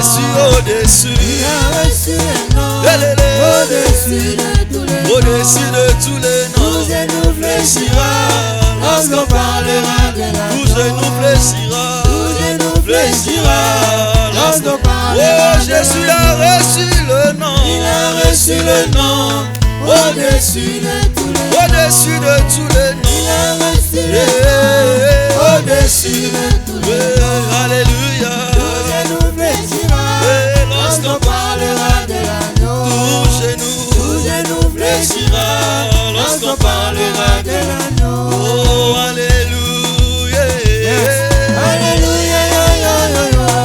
au-dessus. Il a reçu le nom au-dessus de tous les noms. Au-dessus de tous les noms. Tout genou fléchira lorsqu'on parlera de la Tout genou fléchira. Tout genou fléchira lorsqu'on parlera de Jésus a reçu le nom. Il a reçu le nom au-dessus de tous les noms. Au-dessus de tous les noms. Il a reçu le nom au-dessus de tous les noms. Alléluia. Tout genou fléchira lorsqu'on parlera de l'agneau. Tout genou fléchira lorsqu'on parlera de l'agneau. Oh, alléluia. Alléluia,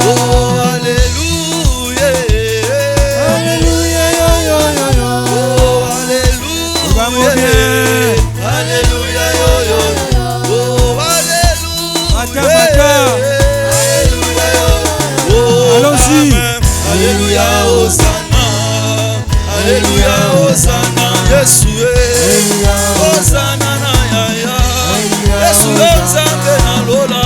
oh, alléluia. alléluia, Oh, alléluia. Alléluia, oh, alléluia. Allons-y. Alléluia, Hosanna. Alléluia, Hosanna. Yesu, Hosanna na yaya. Yesu, Hosanna na lola.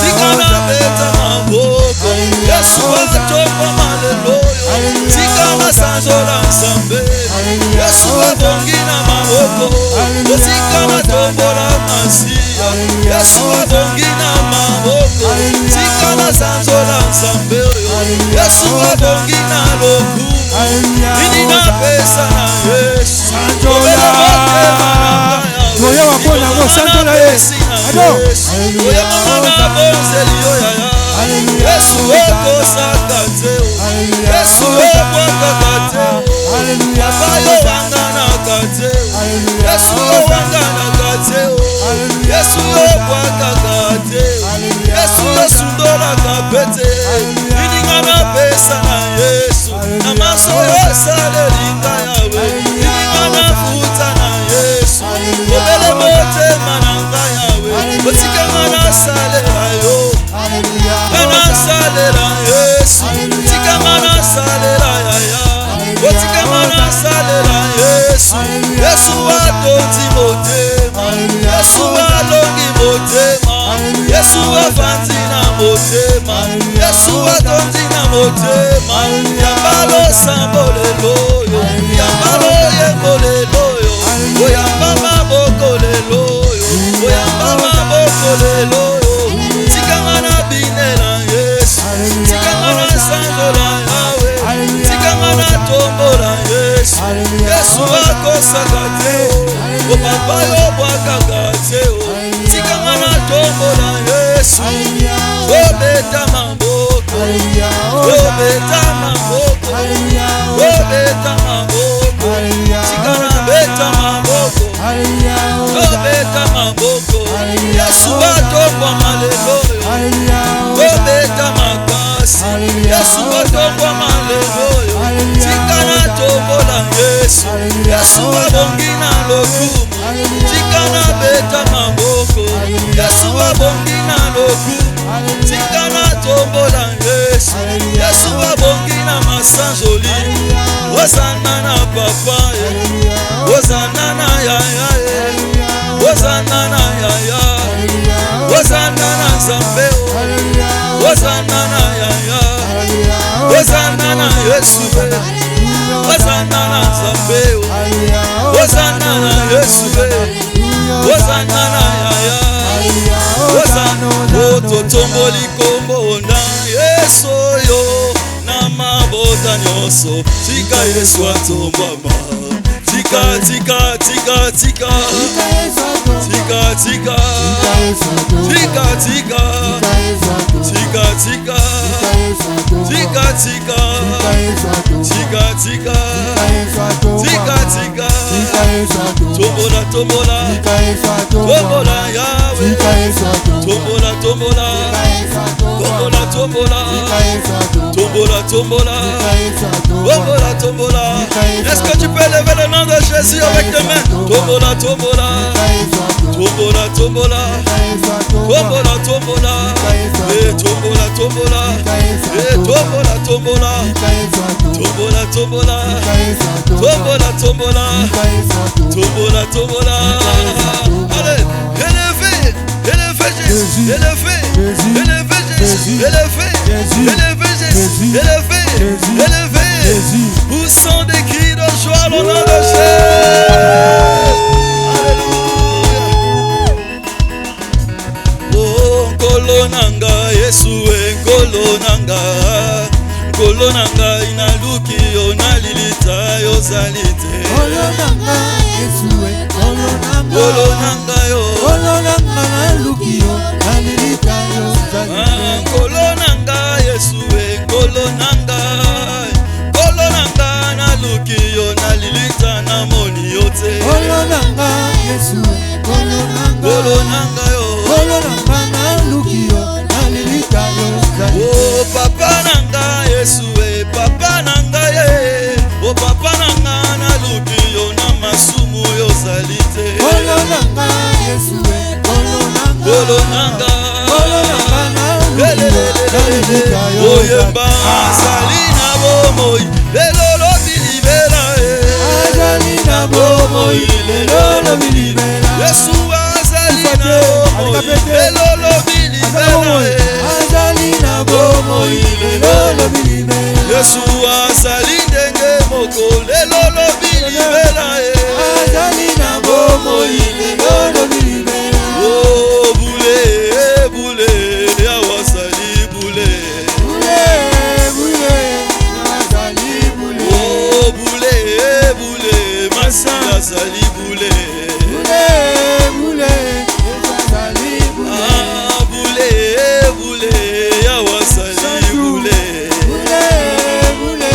Tika na beta maboko. Yesu, atopa maleloyo. Tika na sanzola nsambe. Yesu, abongi na maboko. Tika na tombola masia. Yesu, abongi na maboko. Tika na sanzola nsambe. Yesu, abongi na loku. Ini na pesa na Yesu. Moyo wako na mosanto na Yesu. Ado. Oya mama na bonzeli oyaya. Yesu oko sakateo. Yesu oko kakateo. Papa yo wanga na kateo. Yesu wanga na kateo. Yesu oko kakateo. Yesu sundola kapete. Ini na pesa na Yesu. Na maso yosale linga yawe. Ini na futa na Yesu. Obele mote mananga yawe. Otika mana salela yo. Mana salela Yesu. Tika mana salela yaya. Otika mana salela Yesu. Yesu watonti motema. Yesu walongi motema. Yesu wafanti na motema. Yesu watonti na motema. Yambalo sambole loyo. Yambalo yembole loyo. Oyamba maboko leloyo. Oyamba maboko leloyo. Tikangana binela Yesu. Tikangana sangola yawe. Tikangana tombola Yesu. Yesu akosakateo. Opapa yo bwakakateo. Tikangana tombola Yesu. Obeta maboko. Obeta maboko. Obeta maboko. Tikana beta maboko. Obeta maboko. Yesu atokwa maleloyo. Obeta makasi. Yesu atokwa maleloyo. Tikana tombola Yesu. Yesu abongi na lokumu. Tikana beta maboko. Yesu abongi na lokumu. Tikana tombola Yesu. Yesu abongi na masanjoli. Hosanna na papa. Hosanna na yaya. Hosanna na yaya. Hosanna na Zambeo. Hosanna na yaya. Hosanna na Yesu. Hosanna na Zambeo. Hosanna na Yesu. Hosanna na yaya. Hosanna. Ototomboli kombo na Yesu yo. Na mabota nyonso. Tika Yesu atombama. Tika, tika, tika, tika. Tika, tika. Tika, tika. Tika, tika. Tika, tika. Tika, tika. Tika, tika. Tombola, tombola. Tombola yawe. Tombola, tombola. Tombola, tombola. Tombola, tombola. Tombola, tombola. Est-ce que tu peux lever le nom de Jésus avec tes mains? Tombola, tombola. Tombola, tombola. Tombola, tombola. Et tombola, tombola. Et tombola, tombola. Tombola, tombola. Tombola, tombola. Tombola, tombola. Allez, élevez Jésus. Élevez Jésus. Élevez Jésus. Élevez Jésus. Jésus. Élevé, Jésus. élevé. Jésus. Poussons des cris de joie au nom de Jésus. Alléluia. Oh, Nkolo nanga, Yesu, Nkolo nanga. Nkolo nanga, inaluki yo nalilita yo zalite. Nkolo nanga, Yesu, Nkolo nanga. Nkolo nanga yo. Nkolo nanga naluki yo nalilita yo zalite. Nkolo nanga, Yesu, Nkolo nanga. Nkolo nanga naluki yo nalilita na moni yo te. Nkolo nanga, Yesu, Nkolo nanga. Nkolo nanga yo. Nkolo nanga naluki yo nalilita yo zalite. Oh papa nanga Yesu, papa nanga ye. Oh papa nanga naluki yo na masumu yo zalite. Nkolo nanga, Yesu, Nkolo nanga. Nkolo nanga. Nkolo nanga naluki yo nalilita yo Oyemba salina bomoi lelo bilibela azali na bomoi lelo bilibela. Yesu azali na bomoi lelo bilibela azali na bomoi lelo bilibela. Yesu azali ndenge moko lelo bilibela azali na bomoi lelo bilibela. Oh boule boule yawa sali boule Boule boule azali boule. Oh boule boule masila sali boule Boule boule azali boule. Ah boule boule yawa sali boule Boule boule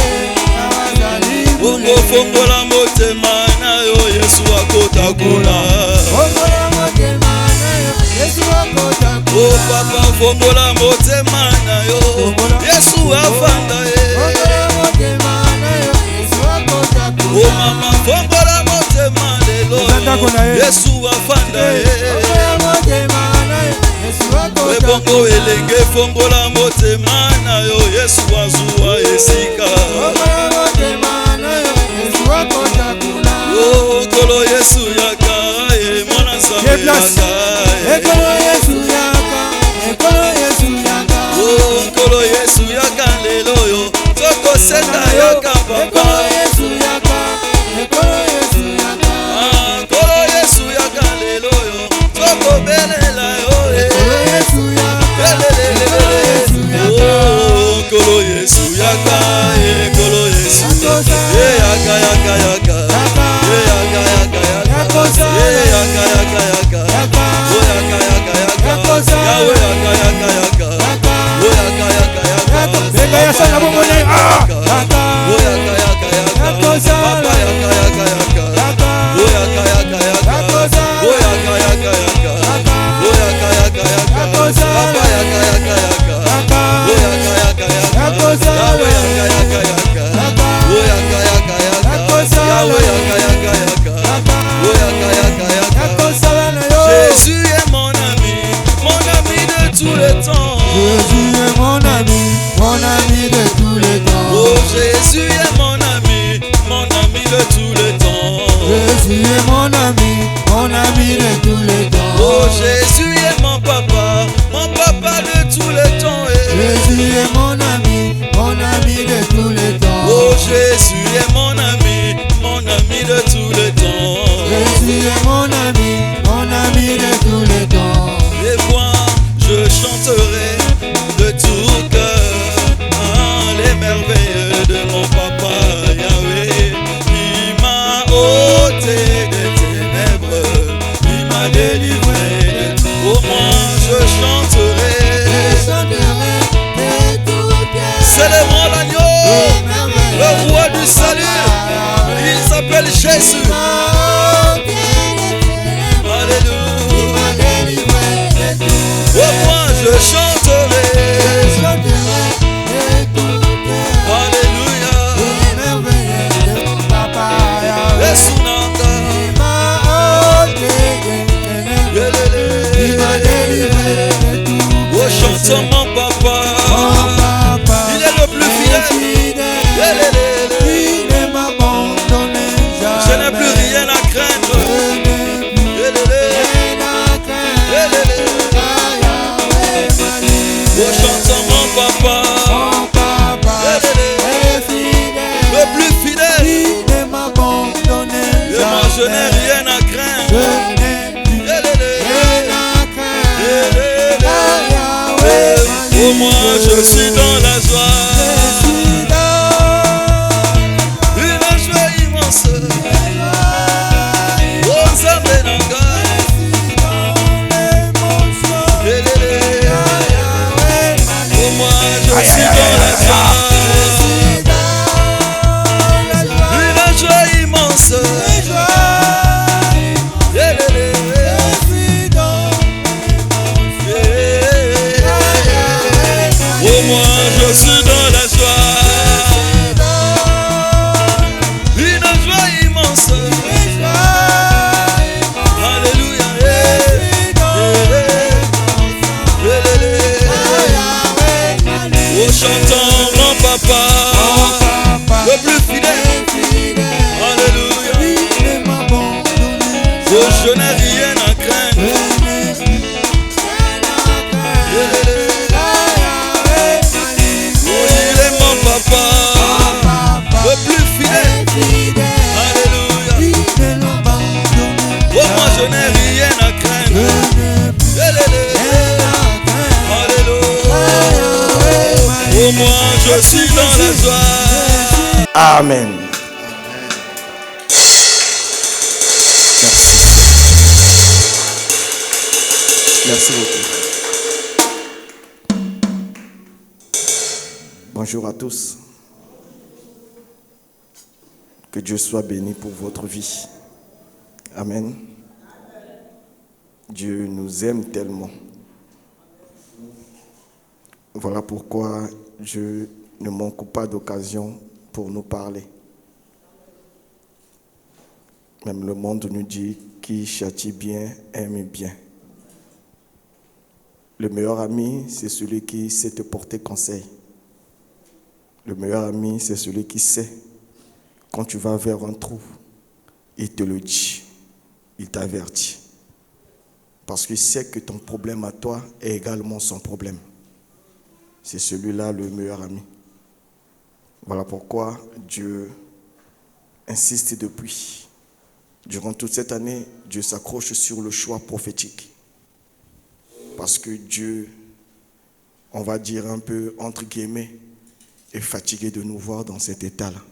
azali boule. Bongo fongola motema na yo Yesu akotakula. Fongola motema na yo Yesu akotakula. Oh papa fongola motema na yo Yesu afanda Fongola motema na yo Yesu akotakula. Oh mama fongola motema lelo Yesu afanda Fongola motema na yo Yesu akotakula. Bongo elenge fongola motema na yo Yesu azuwa esika. Fongola motema na yo Yesu akotakula. Oh kolo Yesu yaka mwana Nzambe yaka Ekolo Yesu yaka, ekolo Yesu yaka. Oh kolo Yesu yaka lelo yo toko senda yaka Ekolo papa. Yesu yaka, ekolo Yesu yaka. Ah kolo Yesu yaka lelo yo toko belela yo Ekolo Yesu yaka, ekolo Yesu yaka. Oh kolo Yesu yaka kolo Yesu yaka yaka yaka yaka yaka yaka yaka yaka yaka oh yaka yaka yaka Yahweh yaka yaka yaka oh yaka yaka yaka Bega ya sana bongo na ah. oh yaka yaka yaka papa yaka yaka yaka oh yaka yaka yaka oh yaka yaka yaka oh yaka yaka yaka papa yaka yaka yaka oh yaka yaka yaka Yahweh yaka yaka yaka oh yaka yaka yaka Yahweh yaka yaka yaka oh yaka yaka yaka Jésus est mon ami de tout le temps. Jésus est mon ami de tous les temps. Oh Jésus est mon ami de tout le temps. Jésus est mon ami de tous les temps. Oh Jésus est mon papa de tout le temps. Jésus est mon ami de tous les temps. Oh Jésus est mon ami de tout le temps. Jésus est mon ami de tous les temps. Et moi je chanterai de tout cœur les merveilles de mon papa Yahweh qui m'a ôté des ténèbres. je n'ai rien à craindre. Il est mon papa, le plus fidèle. Alléluia. Oh, moi je n'ai rien à craindre. Alléluia. Oh, moi je suis dans la joie. Amen. Merci beaucoup. Bonjour à tous. Que Dieu soit béni pour votre vie. Amen. Dieu nous aime tellement. Voilà pourquoi je ne manque pas d'occasion pour nous parler. Même le monde nous dit qui châtie bien aime bien. Le meilleur ami, c'est celui qui sait te porter conseil. Le meilleur ami, c'est celui qui sait, quand tu vas vers un trou, il te le dit, il t'avertit. Parce qu'il sait que ton problème à toi est également son problème. C'est celui-là le meilleur ami. Voilà pourquoi Dieu insiste depuis. Durant toute cette année, Dieu s'accroche sur le choix prophétique. Parce que Dieu, on va dire un peu entre guillemets, est fatigué de nous voir dans cet état-là.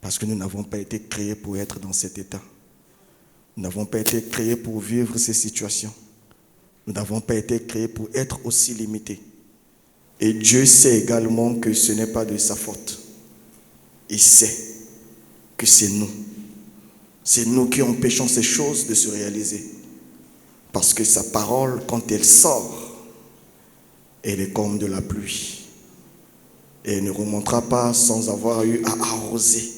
Parce que nous n'avons pas été créés pour être dans cet état. Nous n'avons pas été créés pour vivre ces situations. Nous n'avons pas été créés pour être aussi limités. Et Dieu sait également que ce n'est pas de sa faute. Il sait que c'est nous. C'est nous qui empêchons ces choses de se réaliser. Parce que sa parole, quand elle sort, elle est comme de la pluie. Et elle ne remontera pas sans avoir eu à arroser,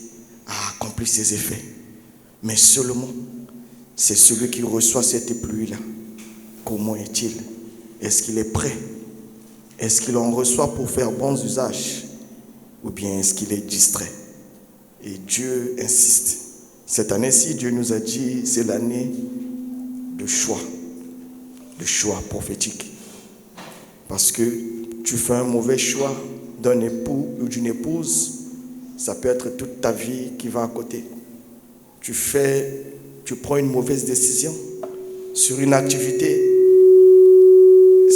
à accomplir ses effets. Mais seulement, c'est celui qui reçoit cette pluie-là. Comment est-il? Est-ce qu'il est prêt? Est-ce qu'il en reçoit pour faire bons usages? Ou bien est-ce qu'il est distrait? Et Dieu insiste. Cette année-ci, Dieu nous a dit, c'est l'année de choix. Le choix prophétique. Parce que tu fais un mauvais choix d'un époux ou d'une épouse, ça peut être toute ta vie qui va à côté. Tu prends une mauvaise décision sur une activité,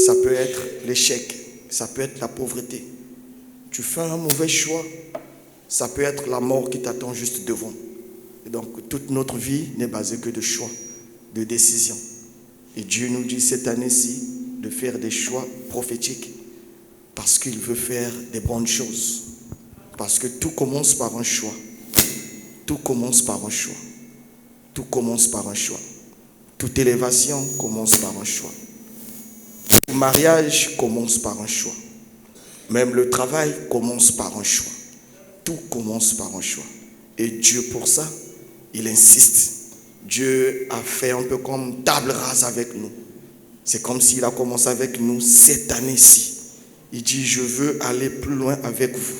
ça peut être l'échec, ça peut être la pauvreté. Tu fais un mauvais choix, ça peut être la mort qui t'attend juste devant. Et donc toute notre vie n'est basée que de choix, de décisions. Et Dieu nous dit cette année-ci de faire des choix prophétiques parce qu'il veut faire des bonnes choses. Parce que tout commence par un choix. Tout commence par un choix. Tout commence par un choix. Toute élévation commence par un choix. Tout mariage commence par un choix. Même le travail commence par un choix. Tout commence par un choix. Et Dieu, pour ça, il insiste. Dieu a fait un peu comme table rase avec nous. C'est comme s'il a commencé avec nous cette année-ci. Il dit, je veux aller plus loin avec vous.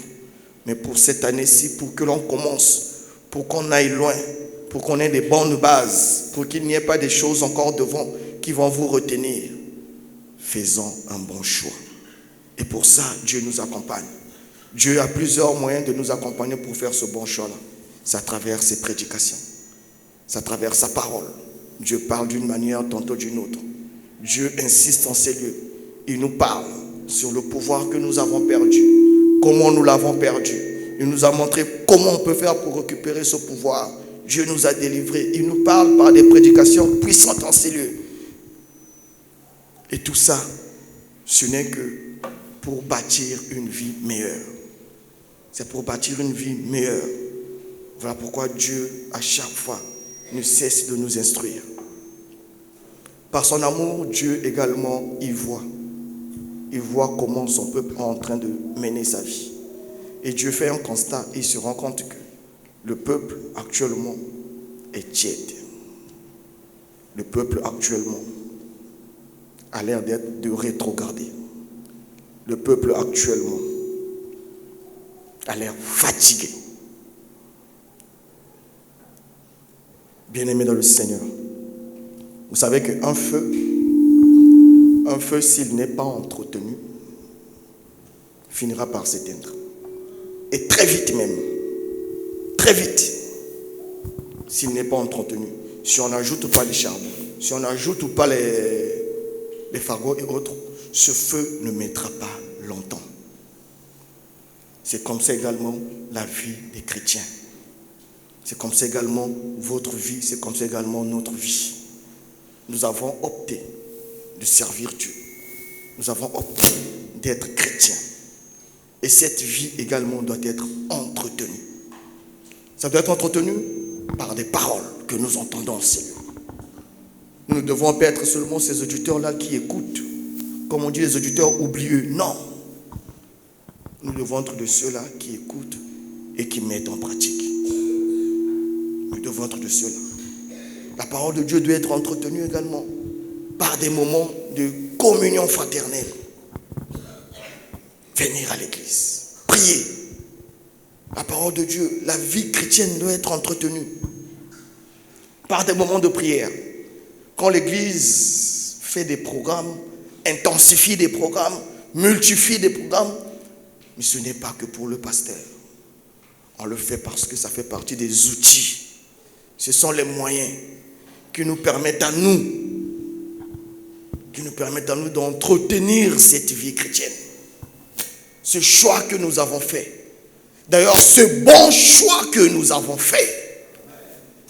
Mais pour cette année-ci, pour que l'on commence, pour qu'on aille loin, pour qu'on ait des bonnes bases, pour qu'il n'y ait pas des choses encore devant qui vont vous retenir, faisons un bon choix. Et pour ça, Dieu nous accompagne. Dieu a plusieurs moyens de nous accompagner pour faire ce bon choix-là. C'est à travers ses prédications. C'est à travers sa parole. Dieu parle d'une manière, tantôt d'une autre. Dieu insiste en ces lieux. Il nous parle sur le pouvoir que nous avons perdu. Comment nous l'avons perdu. Il nous a montré comment on peut faire pour récupérer ce pouvoir. Dieu nous a délivrés. Il nous parle par des prédications puissantes en ces lieux. Et tout ça, ce n'est que pour bâtir une vie meilleure. C'est pour bâtir une vie meilleure. Voilà pourquoi Dieu, à chaque fois, ne cesse de nous instruire. Par son amour, Dieu également y voit. Il voit comment son peuple est en train de mener sa vie. Et Dieu fait un constat et il se rend compte que le peuple actuellement est tiède. Le peuple actuellement a l'air d'être de rétrograder. Le peuple actuellement a l'air fatigué. Bien-aimé dans le Seigneur, Vous savez qu'un feu, s'il n'est pas entretenu, finira par s'éteindre. Et très vite même. Très vite. S'il n'est pas entretenu. Si on n'ajoute pas les charbons, si on n'ajoute pas les fagots et autres, ce feu ne mettra pas longtemps. C'est comme ça également la vie des chrétiens. C'est comme ça également votre vie, c'est comme ça également notre vie. Nous avons opté de servir Dieu. Nous avons opté d'être chrétiens. Et cette vie également doit être entretenue. Ça doit être entretenu par des paroles que nous entendons au Seigneur. Nous ne devons pas être seulement ces auditeurs-là qui écoutent. Comme on dit, les auditeurs oublieux. Non. Nous devons être de ceux-là qui écoutent et qui mettent en pratique. Nous devons être de ceux-là. La parole de Dieu doit être entretenue également par des moments de communion fraternelle. Venir à l'église, prier. La parole de Dieu, la vie chrétienne doit être entretenue par des moments de prière. Quand l'église fait des programmes, intensifie des programmes, multiplie des programmes, mais ce n'est pas que pour le pasteur. On le fait parce que ça fait partie des outils. Ce sont les moyens qui nous permettent à nous, d'entretenir cette vie chrétienne. Ce choix que nous avons fait. D'ailleurs, ce bon choix que nous avons fait.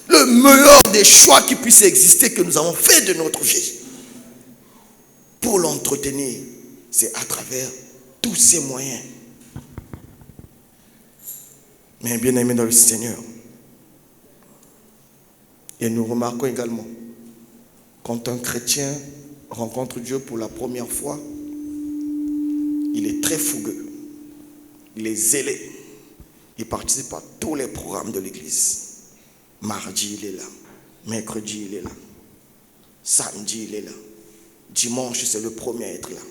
Le meilleur des choix qui puissent exister que nous avons fait de notre vie. Pour l'entretenir, c'est à travers tous ces moyens. Mais bien aimé dans le Seigneur. Et nous remarquons également, quand un chrétien rencontre Dieu pour la première fois, il est très fougueux, il est zélé, il participe à tous les programmes de l'église. Mardi, il est là, mercredi, il est là, samedi, il est là, dimanche, c'est le premier à être là.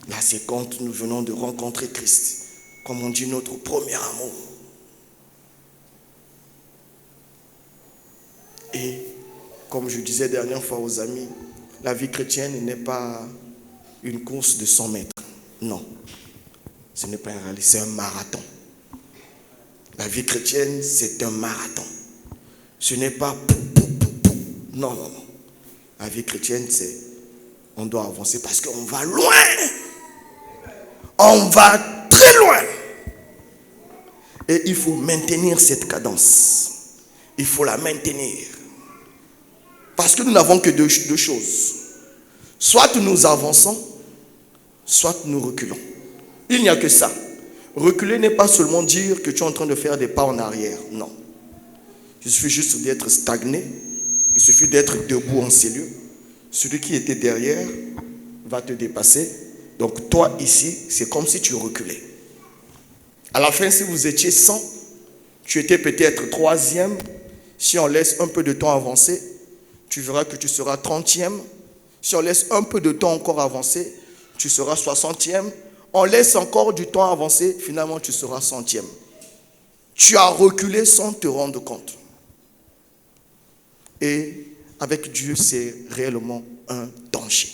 Là, c'est quand nous venons de rencontrer Christ, comme on dit, notre premier amour. Et comme je disais dernière fois aux amis, la vie chrétienne n'est pas une course de 100 mètres. Non, ce n'est pas un rallye, c'est un marathon. La vie chrétienne, c'est un marathon. Ce n'est pas non, non, non. La vie chrétienne, c'est on doit avancer parce qu'on va loin. On va très loin. Et il faut maintenir cette cadence. Il faut la maintenir. Parce que nous n'avons que deux choses. Soit nous avançons, soit nous reculons. Il n'y a que ça. Reculer n'est pas seulement dire que tu es en train de faire des pas en arrière. Non. Il suffit juste d'être stagné. Il suffit d'être debout en ces lieux. Celui qui était derrière va te dépasser. Donc toi ici, c'est comme si tu reculais. À la fin, si vous étiez 100, tu étais peut-être 3e. Si on laisse un peu de temps avancer, tu verras que tu seras 30e. Si on laisse un peu de temps encore avancer, tu seras 60e. On laisse encore du temps avancer, finalement tu seras 100e. Tu as reculé sans te rendre compte. Et avec Dieu, c'est réellement un danger.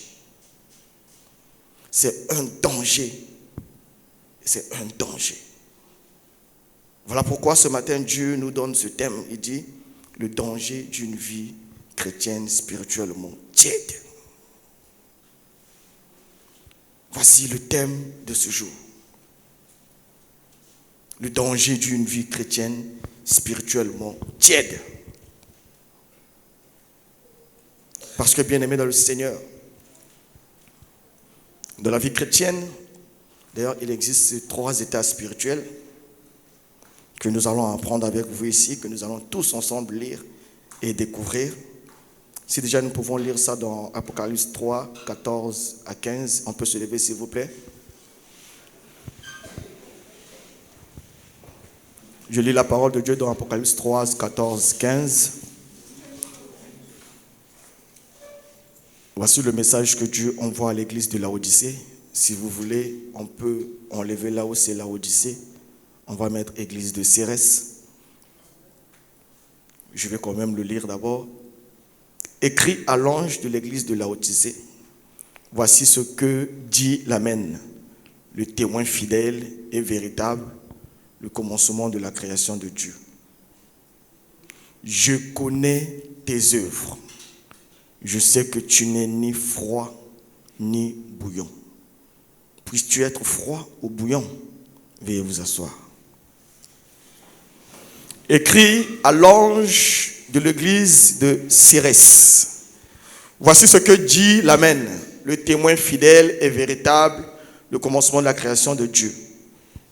C'est un danger. C'est un danger. Voilà pourquoi ce matin, Dieu nous donne ce thème. Il dit, le danger d'une vie chrétienne spirituellement tiède. Voici le thème de ce jour. Le danger d'une vie chrétienne spirituellement tiède. Parce que, bien aimé dans le Seigneur, dans la vie chrétienne, d'ailleurs, il existe 3 états spirituels que nous allons apprendre avec vous ici, que nous allons tous ensemble lire et découvrir. Si déjà nous pouvons lire ça dans Apocalypse 3, 14 à 15, on peut se lever s'il vous plaît. Je lis la parole de Dieu dans Apocalypse 3, 14, 15. Voici le message que Dieu envoie à l'église de Laodicée. Si vous voulez, on peut enlever là où c'est Laodicée. On va mettre église de Cérès. Je vais quand même le lire d'abord. Écrit à l'ange de l'église de Laodicée, voici ce que dit l'Amen, le témoin fidèle et véritable, le commencement de la création de Dieu. Je connais tes œuvres. Je sais que tu n'es ni froid ni bouillant. Puisses-tu être froid ou bouillant? Veuillez vous asseoir. Écrit à l'ange de l'église de Cyrès. Voici ce que dit l'Amen, le témoin fidèle et véritable, le commencement de la création de Dieu.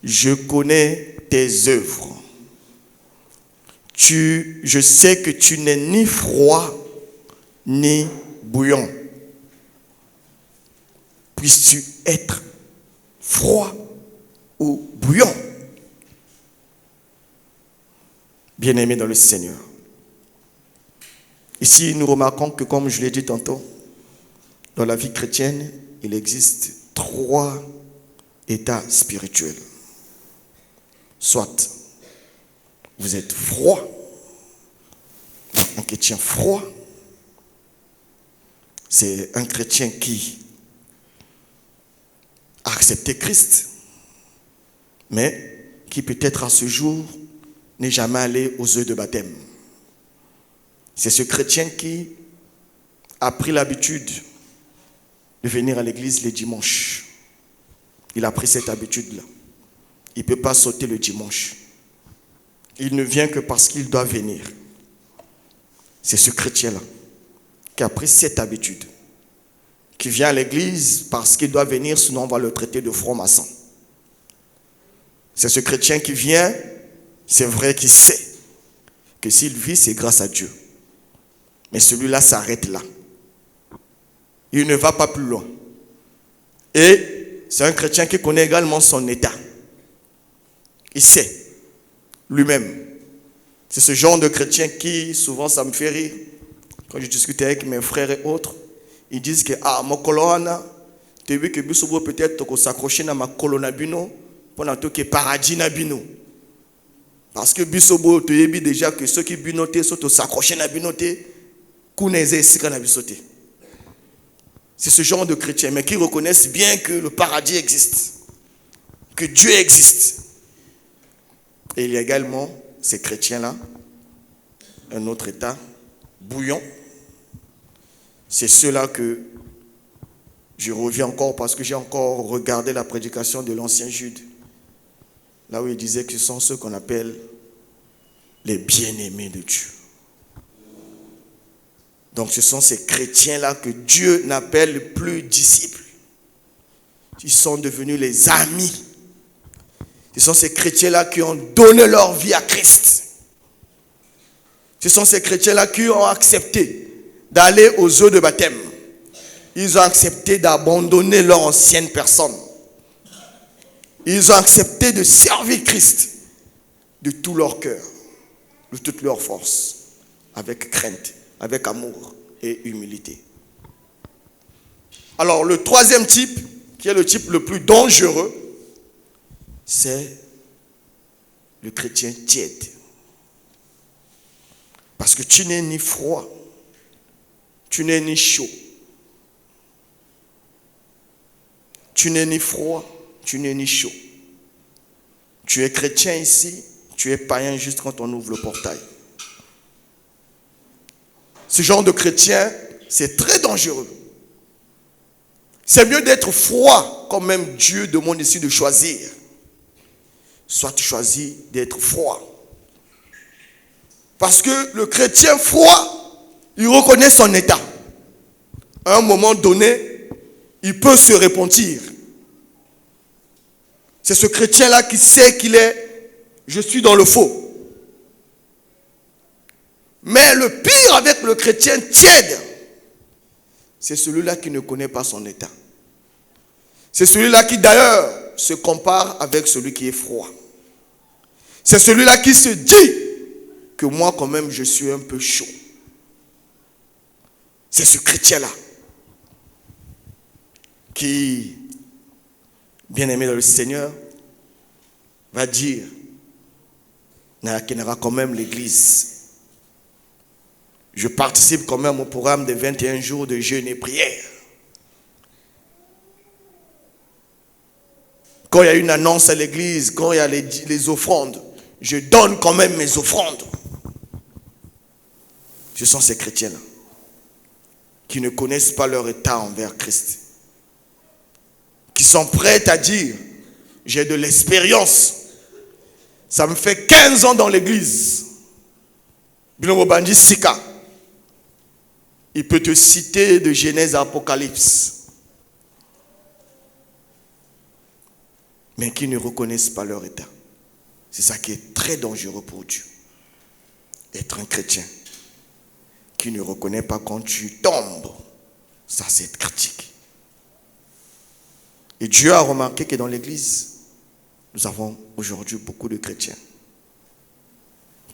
Je connais tes œuvres. Je sais que tu n'es ni froid ni bouillant. Puisses-tu être froid ou bouillant? Bien-aimés dans le Seigneur. Ici, nous remarquons que, comme je l'ai dit tantôt, dans la vie chrétienne, il existe 3 états spirituels. Soit vous êtes froid, un chrétien froid, c'est un chrétien qui a accepté Christ, mais qui peut-être à ce jour n'est jamais allé aux eaux de baptême. C'est ce chrétien qui a pris l'habitude de venir à l'église les dimanches. Il a pris cette habitude-là. Il ne peut pas sauter le dimanche. Il ne vient que parce qu'il doit venir. C'est ce chrétien-là qui a pris cette habitude, qui vient à l'église parce qu'il doit venir, sinon on va le traiter de franc-maçon. C'est ce chrétien qui vient, c'est vrai qu'il sait que s'il vit, c'est grâce à Dieu. Mais celui-là s'arrête là. Il ne va pas plus loin. Et c'est un chrétien qui connaît également son état. Il sait lui-même. C'est ce genre de chrétien qui, souvent, ça me fait rire. Quand je discute avec mes frères et autres, ils disent que mon colonna, tu as vu que Bissobo peut-être s'accrocher dans ma colonna bino pendant que paradis na bino. Parce que Bissobo, tu as vu déjà que ceux qui binotent sont s'accrocher na binoté, kuneze sika na bisoté. C'est ce genre de chrétiens, mais qui reconnaissent bien que le paradis existe, que Dieu existe. Et il y a également ces chrétiens-là, un autre état, bouillant. C'est ceux-là que je reviens encore parce que j'ai encore regardé la prédication de l'ancien Jude, là où il disait que ce sont ceux qu'on appelle les bien-aimés de Dieu. Donc ce sont ces chrétiens-là que Dieu n'appelle plus disciples. Ils sont devenus les amis. Ce sont ces chrétiens-là qui ont donné leur vie à Christ. Ce sont ces chrétiens-là qui ont accepté d'aller aux eaux de baptême. Ils ont accepté d'abandonner leur ancienne personne. Ils ont accepté de servir Christ de tout leur cœur, de toute leur force, avec crainte, avec amour et humilité. Alors le troisième type, qui est le type le plus dangereux, c'est le chrétien tiède. Parce que tu n'es ni froid, tu n'es ni chaud. Tu n'es ni froid, tu n'es ni chaud. Tu es chrétien ici, tu es païen juste quand on ouvre le portail. Ce genre de chrétien, c'est très dangereux. C'est mieux d'être froid, quand même Dieu demande ici de choisir. Soit tu choisis d'être froid. Parce que le chrétien froid, il reconnaît son état. À un moment donné, il peut se repentir. C'est ce chrétien-là qui sait qu'il est, je suis dans le faux. Mais le pire avec le chrétien tiède, c'est celui-là qui ne connaît pas son état. C'est celui-là qui d'ailleurs se compare avec celui qui est froid. C'est celui-là qui se dit que moi quand même je suis un peu chaud. C'est ce chrétien-là qui, bien aimé dans le Seigneur, va dire qu'il n'aura quand même l'église. Je participe quand même au programme des 21 jours de jeûne et prière. Quand il y a une annonce à l'église, quand il y a les offrandes, je donne quand même mes offrandes. Ce sont ces chrétiens-là qui ne connaissent pas leur état envers Christ, qui sont prêts à dire, j'ai de l'expérience, ça me fait 15 ans dans l'église. Bilomobandi Sika, il peut te citer de Genèse à Apocalypse, mais qui ne reconnaissent pas leur état. C'est ça qui est très dangereux pour Dieu. Être un chrétien qui ne reconnaît pas quand tu tombes, ça c'est être critique. Et Dieu a remarqué que dans l'église, nous avons aujourd'hui beaucoup de chrétiens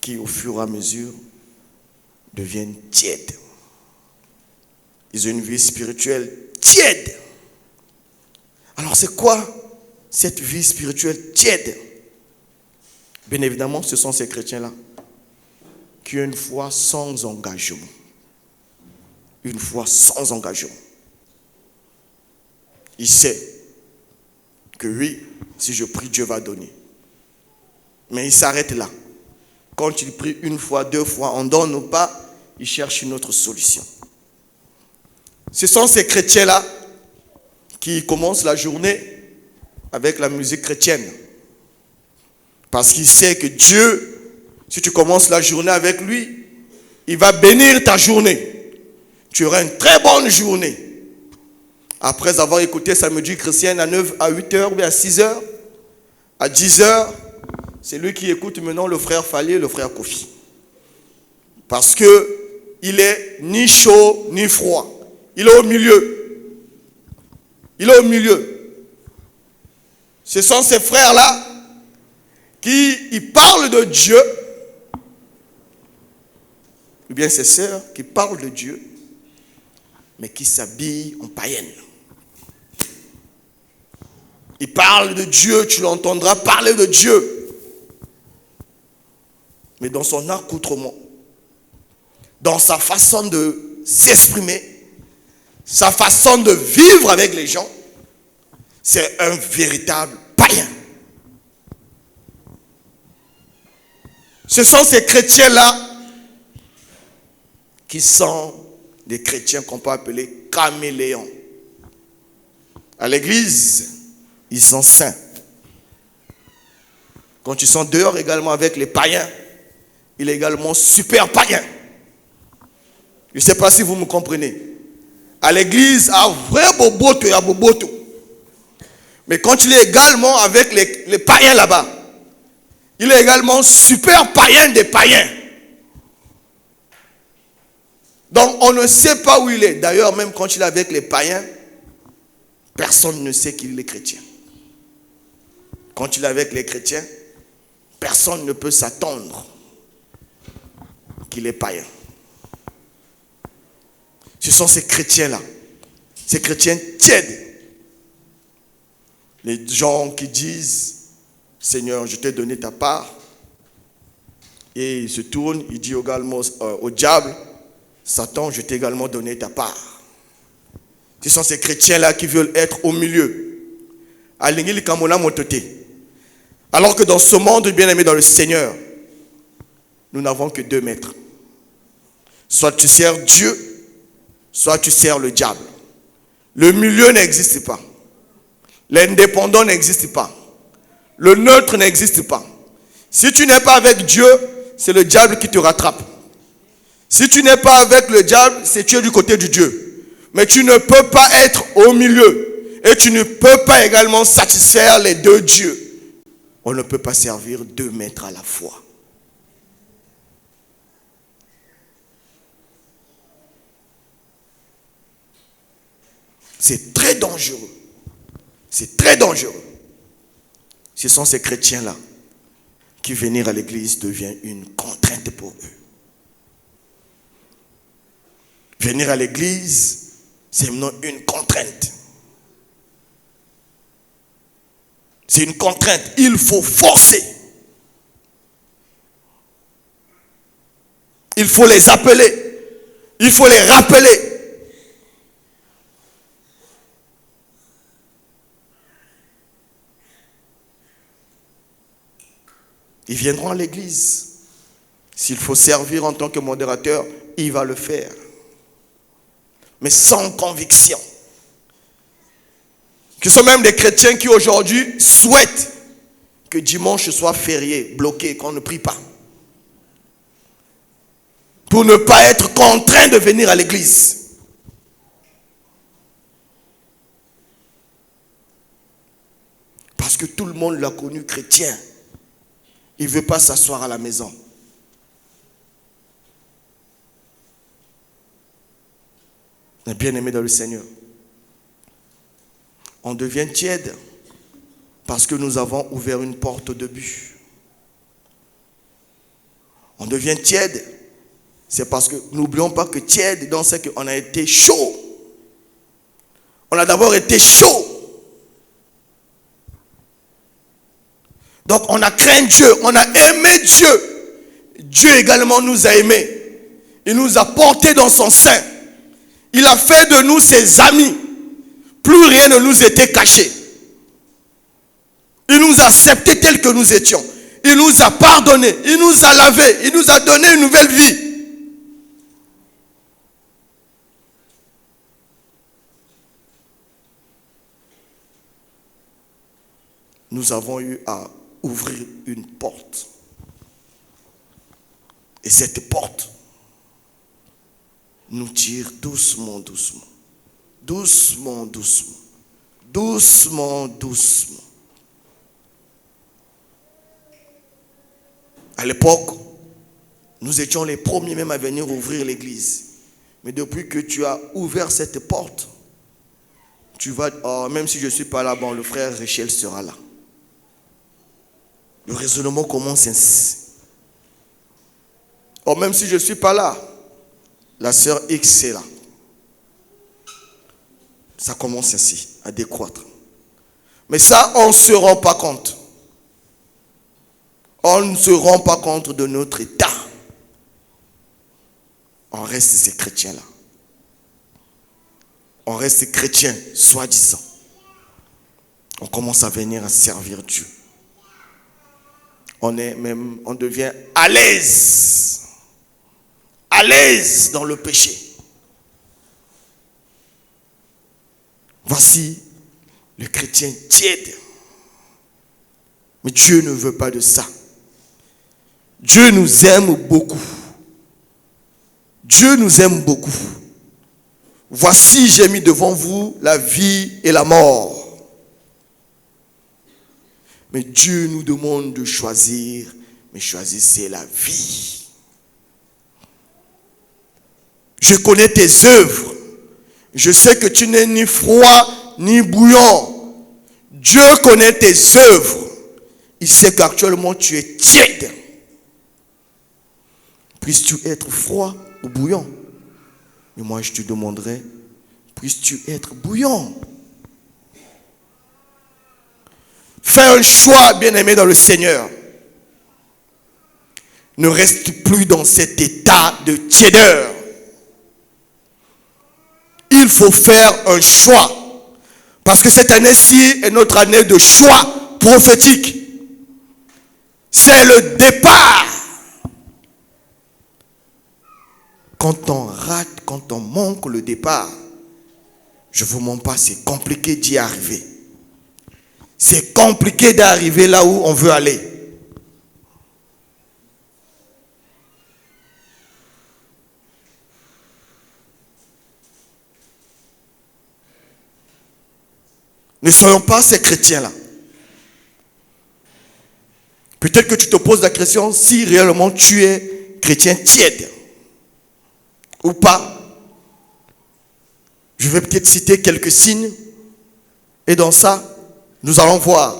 qui au fur et à mesure deviennent tièdes. Ils ont une vie spirituelle tiède. Alors c'est quoi cette vie spirituelle tiède? Bien évidemment, ce sont ces chrétiens-là qui ont une foi sans engagement. Une foi sans engagement. Il sait que oui, si je prie, Dieu va donner. Mais il s'arrête là. Quand il prie une fois, 2 fois, on ne donne ou pas, il cherche une autre solution. Ce sont ces chrétiens-là qui commencent la journée avec la musique chrétienne. Parce qu'il sait que Dieu, si tu commences la journée avec lui, il va bénir ta journée. Tu auras une très bonne journée. Après avoir écouté sa musique chrétienne à 9, à 8 heures ou à 6 heures, à 10 heures, c'est lui qui écoute maintenant le frère Fali et le frère Kofi. Parce que il est ni chaud ni froid. Il est au milieu. Il est au milieu. Ce sont ces frères-là qui parlent de Dieu, ou bien ces sœurs qui parlent de Dieu, mais qui s'habillent en païenne. Ils parlent de Dieu, tu l'entendras parler de Dieu, mais dans son accoutrement, dans sa façon de s'exprimer, sa façon de vivre avec les gens, c'est un véritable païen. Ce sont ces chrétiens-là qui sont des chrétiens qu'on peut appeler caméléons. À l'église, ils sont saints. Quand ils sont dehors également avec les païens, il est également super païen. Je ne sais pas si vous me comprenez. À l'église, à vrai boboto et à boboto. Mais quand il est également avec les païens là-bas, il est également super païen des païens. Donc on ne sait pas où il est. D'ailleurs, même quand il est avec les païens, personne ne sait qu'il est chrétien. Quand il est avec les chrétiens, personne ne peut s'attendre qu'il est païen. Ce sont ces chrétiens-là, ces chrétiens tièdes. Les gens qui disent, Seigneur, je t'ai donné ta part. Et il se tourne, il dit également au diable, Satan, je t'ai également donné ta part. Ce sont ces chrétiens-là qui veulent être au milieu. Alors que dans ce monde bien-aimé dans le Seigneur, nous n'avons que 2 maîtres. Soit tu sers Dieu, soit tu sers le diable. Le milieu n'existe pas. L'indépendant n'existe pas. Le neutre n'existe pas. Si tu n'es pas avec Dieu, c'est le diable qui te rattrape. Si tu n'es pas avec le diable, c'est tu es du côté de Dieu. Mais tu ne peux pas être au milieu. Et tu ne peux pas également satisfaire les 2 dieux. On ne peut pas servir 2 maîtres à la fois. C'est très dangereux. C'est très dangereux. Ce sont ces chrétiens-là qui venir à l'église devient une contrainte pour eux. Venir à l'église, c'est maintenant une contrainte. C'est une contrainte. Il faut forcer. Il faut les appeler. Il faut les rappeler. Ils viendront à l'église. S'il faut servir en tant que modérateur, il va le faire. Mais sans conviction. Ce sont même des chrétiens qui aujourd'hui souhaitent que dimanche soit férié, bloqué, qu'on ne prie pas. Pour ne pas être contraint de venir à l'église. Parce que tout le monde l'a connu chrétien. Il ne veut pas s'asseoir à la maison. On est bien aimé dans le Seigneur. On devient tiède parce que nous avons ouvert une porte de but. On devient tiède, c'est parce que n'oublions pas que tiède, dans ce qu'on a été chaud. On a d'abord été chaud. Donc on a craint Dieu, on a aimé Dieu. Dieu également nous a aimés. Il nous a portés dans son sein. Il a fait de nous ses amis. Plus rien ne nous était caché. Il nous a acceptés tels que nous étions. Il nous a pardonnés. Il nous a lavés. Il nous a donné une nouvelle vie. Nous avons eu à ouvrir une porte. Et cette porte nous tire doucement, doucement. Doucement, doucement. Doucement, doucement. À l'époque, nous étions les premiers même à venir ouvrir l'église. Mais depuis que tu as ouvert cette porte, tu vas, oh, même si je ne suis pas là, bon, le frère Richel sera là. Le raisonnement commence ainsi. Oh, même si je ne suis pas là, la sœur X est là. Ça commence ainsi, à décroître. Mais ça, on ne se rend pas compte. On ne se rend pas compte de notre état. On reste ces chrétiens-là. On reste chrétiens, soi-disant. On commence à venir à servir Dieu. On devient à l'aise. À l'aise dans le péché. Voici le chrétien tiède. Mais Dieu ne veut pas de ça. Dieu nous aime beaucoup. Dieu nous aime beaucoup. Voici, j'ai mis devant vous la vie et la mort. Mais Dieu nous demande de choisir, mais choisissez la vie. Je connais tes œuvres. Je sais que tu n'es ni froid ni bouillant. Dieu connaît tes œuvres. Il sait qu'actuellement tu es tiède. Puisses-tu être froid ou bouillant? Mais moi je te demanderai, puisses-tu être bouillant? Fais un choix, bien-aimé dans le Seigneur. Ne reste plus dans cet état de tiédeur. Il faut faire un choix. Parce que cette année-ci est notre année de choix prophétique. C'est le départ. Quand on rate, quand on manque le départ, je ne vous mens pas, c'est compliqué d'y arriver. C'est compliqué d'arriver là où on veut aller. Ne soyons pas ces chrétiens-là. Peut-être que tu te poses la question si réellement tu es chrétien tiède ou pas. Je vais peut-être citer quelques signes et dans ça, nous allons voir.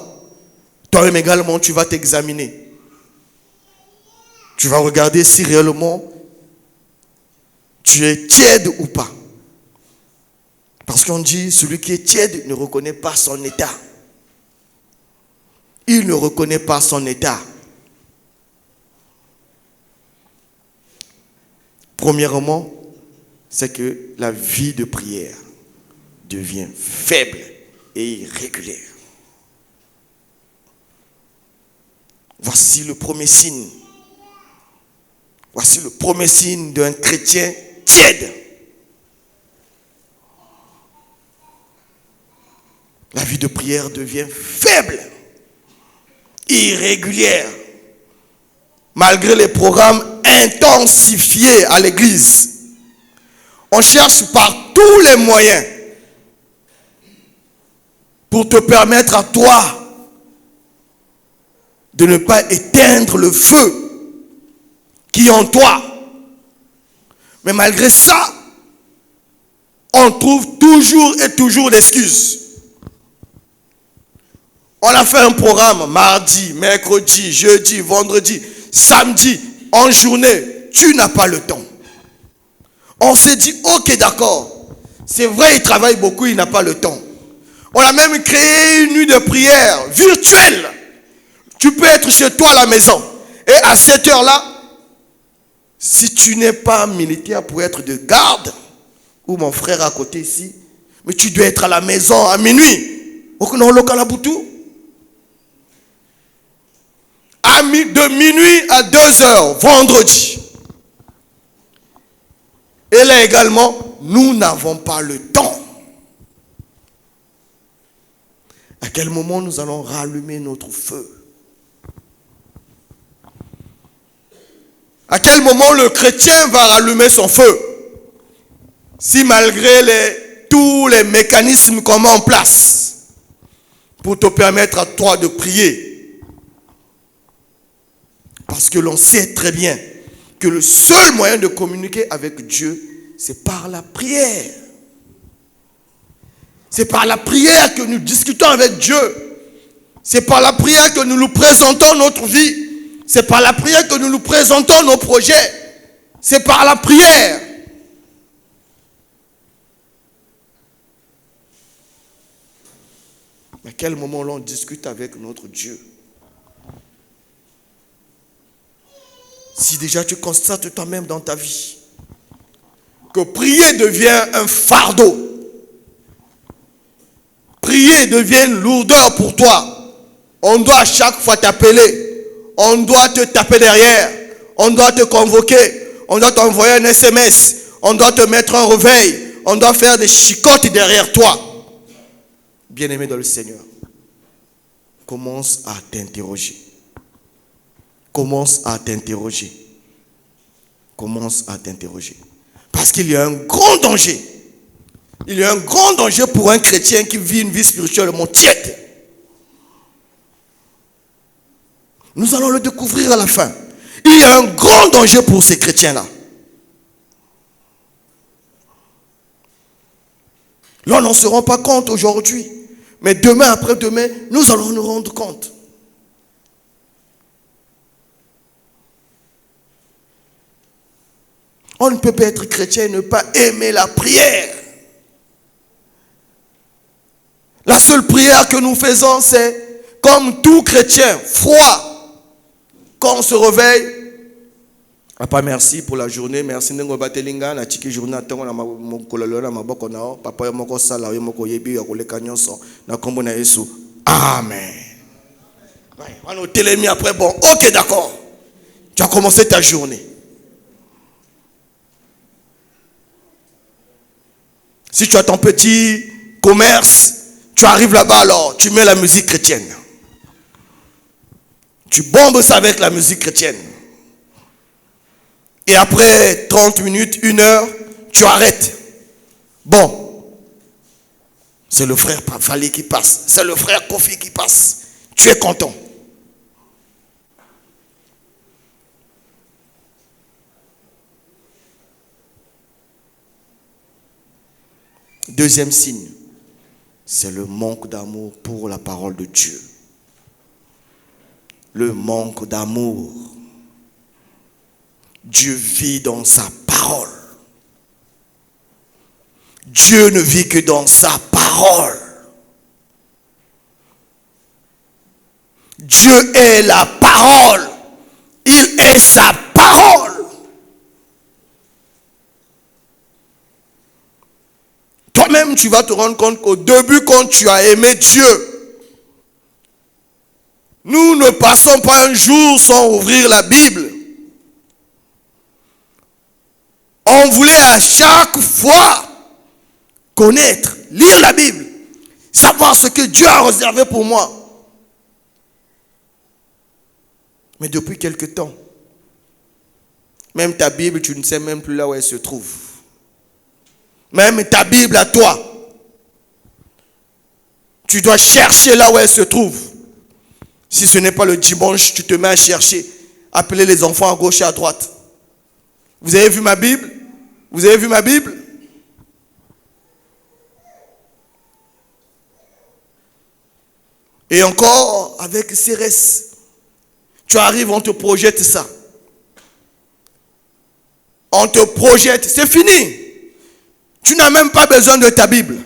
Toi-même également, tu vas t'examiner. Tu vas regarder si réellement tu es tiède ou pas. Parce qu'on dit, celui qui est tiède ne reconnaît pas son état. Il ne reconnaît pas son état. Premièrement, c'est que la vie de prière devient faible et irrégulière. Voici le premier signe. Voici le premier signe d'un chrétien tiède. La vie de prière devient faible, irrégulière, malgré les programmes intensifiés à l'église. On cherche par tous les moyens pour te permettre à toi de ne pas éteindre le feu qui est en toi. Mais malgré ça, on trouve toujours et toujours d'excuses. On a fait un programme mardi, mercredi, jeudi, vendredi, samedi, en journée. Tu n'as pas le temps. On s'est dit, ok, d'accord. C'est vrai, il travaille beaucoup, il n'a pas le temps. On a même créé une nuit de prière virtuelle. Tu peux être chez toi à la maison. Et à cette heure-là, si tu n'es pas militaire pour être de garde, ou mon frère à côté ici, mais tu dois être à la maison à minuit. De minuit à 2h, vendredi. Et là également, nous n'avons pas le temps. À quel moment nous allons rallumer notre feu? À quel moment le chrétien va rallumer son feu? Si malgré tous les mécanismes qu'on met en place pour te permettre à toi de prier, parce que l'on sait très bien que le seul moyen de communiquer avec Dieu, c'est par la prière. C'est par la prière que nous discutons avec Dieu. C'est par la prière que nous nous présentons notre vie. C'est par la prière que nous nous présentons nos projets. C'est par la prière. À quel moment l'on discute avec notre Dieu? Si déjà tu constates toi-même dans ta vie que prier devient un fardeau, prier devient une lourdeur pour toi, on doit à chaque fois t'appeler, on doit te taper derrière, on doit te convoquer, on doit t'envoyer un SMS, on doit te mettre un réveil, on doit faire des chicottes derrière toi. Bien-aimé dans le Seigneur, commence à t'interroger. Commence à t'interroger. Commence à t'interroger. Parce qu'il y a un grand danger. Il y a un grand danger pour un chrétien qui vit une vie spirituellement tiède. Nous allons le découvrir à la fin. Il y a un grand danger pour ces chrétiens-là. Là, on n'en se rend pas compte aujourd'hui. Mais demain, après-demain, nous allons nous rendre compte. On ne peut pas être chrétien et ne pas aimer la prière. La seule prière que nous faisons, c'est comme tout chrétien, froid. Quand on se réveille, papa, merci pour la journée, merci Nengo Batelinga, na tiki journée tango na mokololo na maboko nao, papa moko sala yo moko yebi ya koleka nyonso na kombo na Yesu. Amen. On a télémis après, bon, ok, d'accord. Tu as commencé ta journée. Si tu as ton petit commerce, tu arrives là-bas alors, tu mets la musique chrétienne. Tu bombes ça avec la musique chrétienne. Et après 30 minutes, 1 heure, tu arrêtes. Bon, c'est le frère Fali qui passe. C'est le frère Kofi qui passe. Tu es content. Deuxième signe, c'est le manque d'amour pour la parole de Dieu. Le manque d'amour. Dieu vit dans sa parole. Dieu ne vit que dans sa parole. Dieu est la parole. Il est sa parole. toi-même, tu vas te rendre compte qu'au début, quand tu as aimé Dieu, nous ne passons pas un jour sans ouvrir la Bible. On voulait à chaque fois connaître, lire la Bible, savoir ce que Dieu a réservé pour moi. Mais depuis quelque temps, même ta Bible, tu ne sais même plus là où elle se trouve. Même ta Bible à toi, tu dois chercher là où elle se trouve. Si ce n'est pas le dimanche, tu te mets à chercher, appeler les enfants à gauche et à droite. Vous avez vu ma Bible? Vous avez vu ma Bible? Et encore, avec CRS, tu arrives, on te projette ça. On te projette, c'est fini. Tu n'as même pas besoin de ta Bible.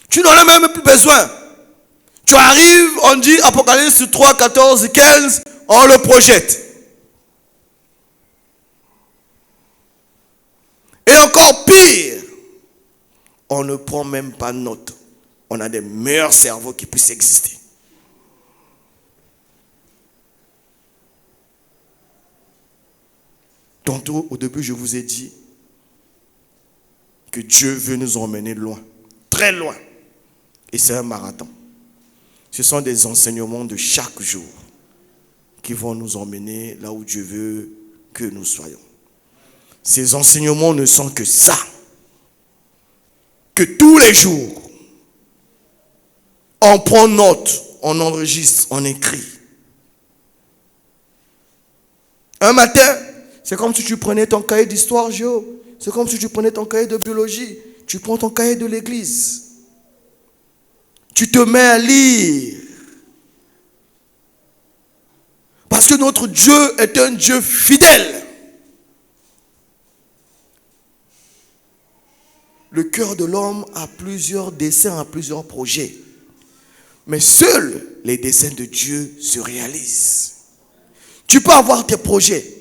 Tu n'en as même plus besoin. Tu arrives, on dit Apocalypse 3, 14, 15, on le projette. Et encore pire, on ne prend même pas note. On a des meilleurs cerveaux qui puissent exister. Tantôt, au début, je vous ai dit que Dieu veut nous emmener loin, très loin. Et c'est un marathon. Ce sont des enseignements de chaque jour qui vont nous emmener là où Dieu veut que nous soyons. Ces enseignements ne sont que ça. Que tous les jours, on prend note, on enregistre, on écrit. Un matin, c'est comme si tu prenais ton cahier d'histoire géo. C'est comme si tu prenais ton cahier de biologie. Tu prends ton cahier de l'église. Tu te mets à lire. Parce que notre Dieu est un Dieu fidèle. Le cœur de l'homme a plusieurs desseins, a plusieurs projets. Mais seuls les desseins de Dieu se réalisent. Tu peux avoir tes projets.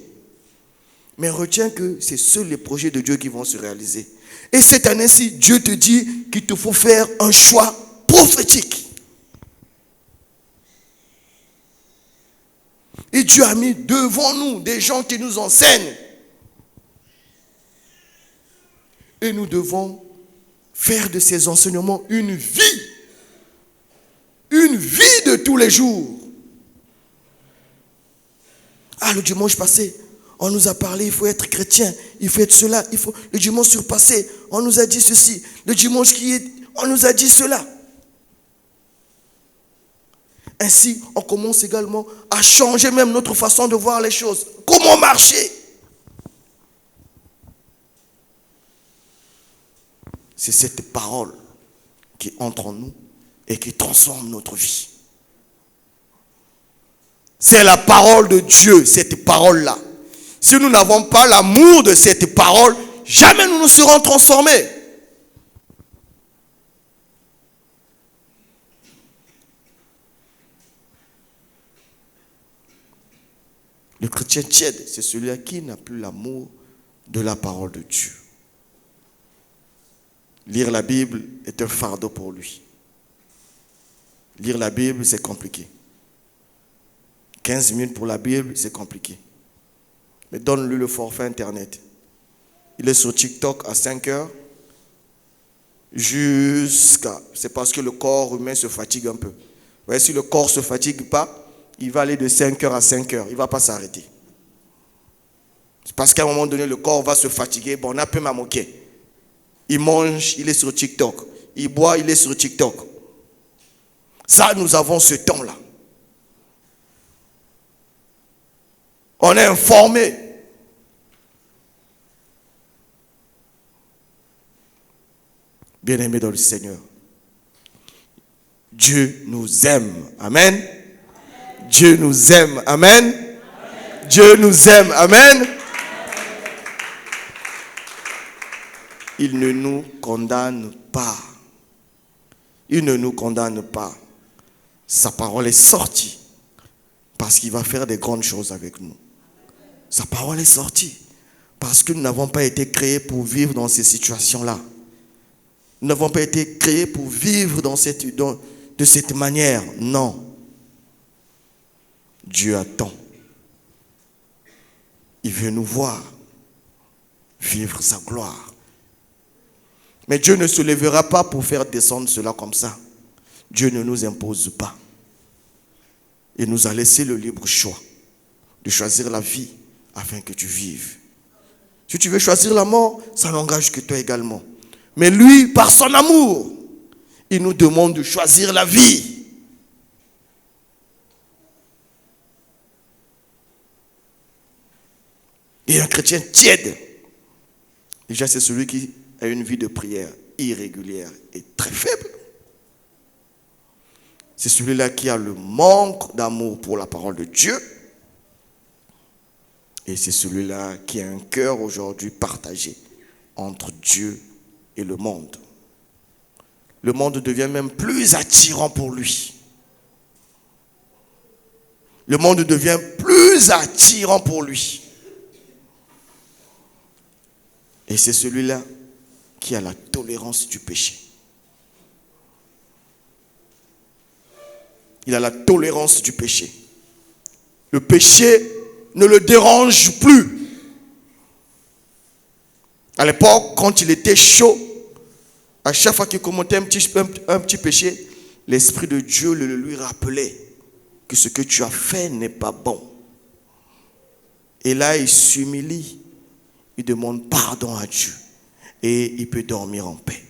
Mais retiens que c'est seuls les projets de Dieu qui vont se réaliser. Et cette année-ci, Dieu te dit qu'il te faut faire un choix prophétique. Et Dieu a mis devant nous des gens qui nous enseignent. Et nous devons faire de ces enseignements une vie. Une vie de tous les jours. Ah, le dimanche passé, on nous a parlé, il faut être chrétien, il faut être cela, le dimanche surpassé, on nous a dit ceci, le dimanche on nous a dit cela. Ainsi, on commence également à changer même notre façon de voir les choses. Comment marcher? C'est cette parole qui entre en nous et qui transforme notre vie. C'est la parole de Dieu, cette parole-là. Si nous n'avons pas l'amour de cette parole, jamais nous ne serons transformés. Le chrétien tiède, c'est celui qui n'a plus l'amour de la parole de Dieu. Lire la Bible est un fardeau pour lui. Lire la Bible, c'est compliqué. 15 minutes pour la Bible, c'est compliqué. Mais donne-lui le forfait Internet. Il est sur TikTok à 5 heures jusqu'à... C'est parce que le corps humain se fatigue un peu. Vous voyez, si le corps ne se fatigue pas, il va aller de 5 heures à 5 heures. Il ne va pas s'arrêter. C'est parce qu'à un moment donné, le corps va se fatiguer. Bon, on a peu mamoqué. Il mange, il est sur TikTok. Il boit, il est sur TikTok. Ça, nous avons ce temps-là. On est informé. Bien-aimés dans le Seigneur, Dieu nous aime. Amen. Amen. Dieu nous aime. Amen. Amen. Dieu nous aime. Amen. Amen. Il ne nous condamne pas. Il ne nous condamne pas. Sa parole est sortie parce qu'il va faire des grandes choses avec nous. Sa parole est sortie parce que nous n'avons pas été créés pour vivre dans ces situations-là. Nous n'avons pas été créés pour vivre de cette manière. Non. Dieu attend. Il veut nous voir vivre sa gloire. Mais Dieu ne se lèvera pas pour faire descendre cela comme ça. Dieu ne nous impose pas. Il nous a laissé le libre choix de choisir la vie afin que tu vives. Si tu veux choisir la mort, ça n'engage que toi également. Mais lui, par son amour, il nous demande de choisir la vie. Et un chrétien tiède, déjà c'est celui qui a une vie de prière irrégulière et très faible. C'est celui-là qui a le manque d'amour pour la parole de Dieu. Et c'est celui-là qui a un cœur aujourd'hui partagé entre Dieu et le monde. Le monde devient même plus attirant pour lui. Le monde devient plus attirant pour lui. Et c'est celui-là qui a la tolérance du péché. Il a la tolérance du péché. Le péché ne le dérange plus. À l'époque, quand il était chaud, à chaque fois qu'il commettait un petit péché, l'Esprit de Dieu le lui rappelait que ce que tu as fait n'est pas bon. Et là, il s'humilie, il demande pardon à Dieu et il peut dormir en paix.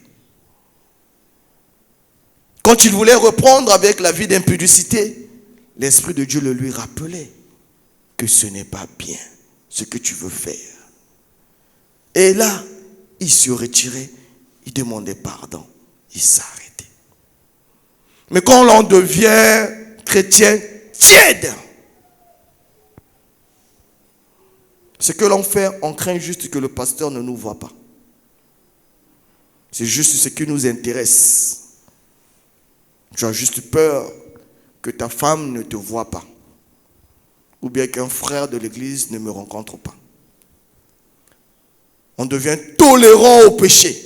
Quand il voulait reprendre avec la vie d'impudicité, l'Esprit de Dieu le lui rappelait que ce n'est pas bien ce que tu veux faire. Et là, il se retirait, il demandait pardon, il s'arrêtait. Mais quand l'on devient chrétien tiède, ce que l'on fait, on craint juste que le pasteur ne nous voit pas. C'est juste ce qui nous intéresse. Tu as juste peur que ta femme ne te voie pas. Ou bien qu'un frère de l'église ne me rencontre pas. On devient tolérant au péché.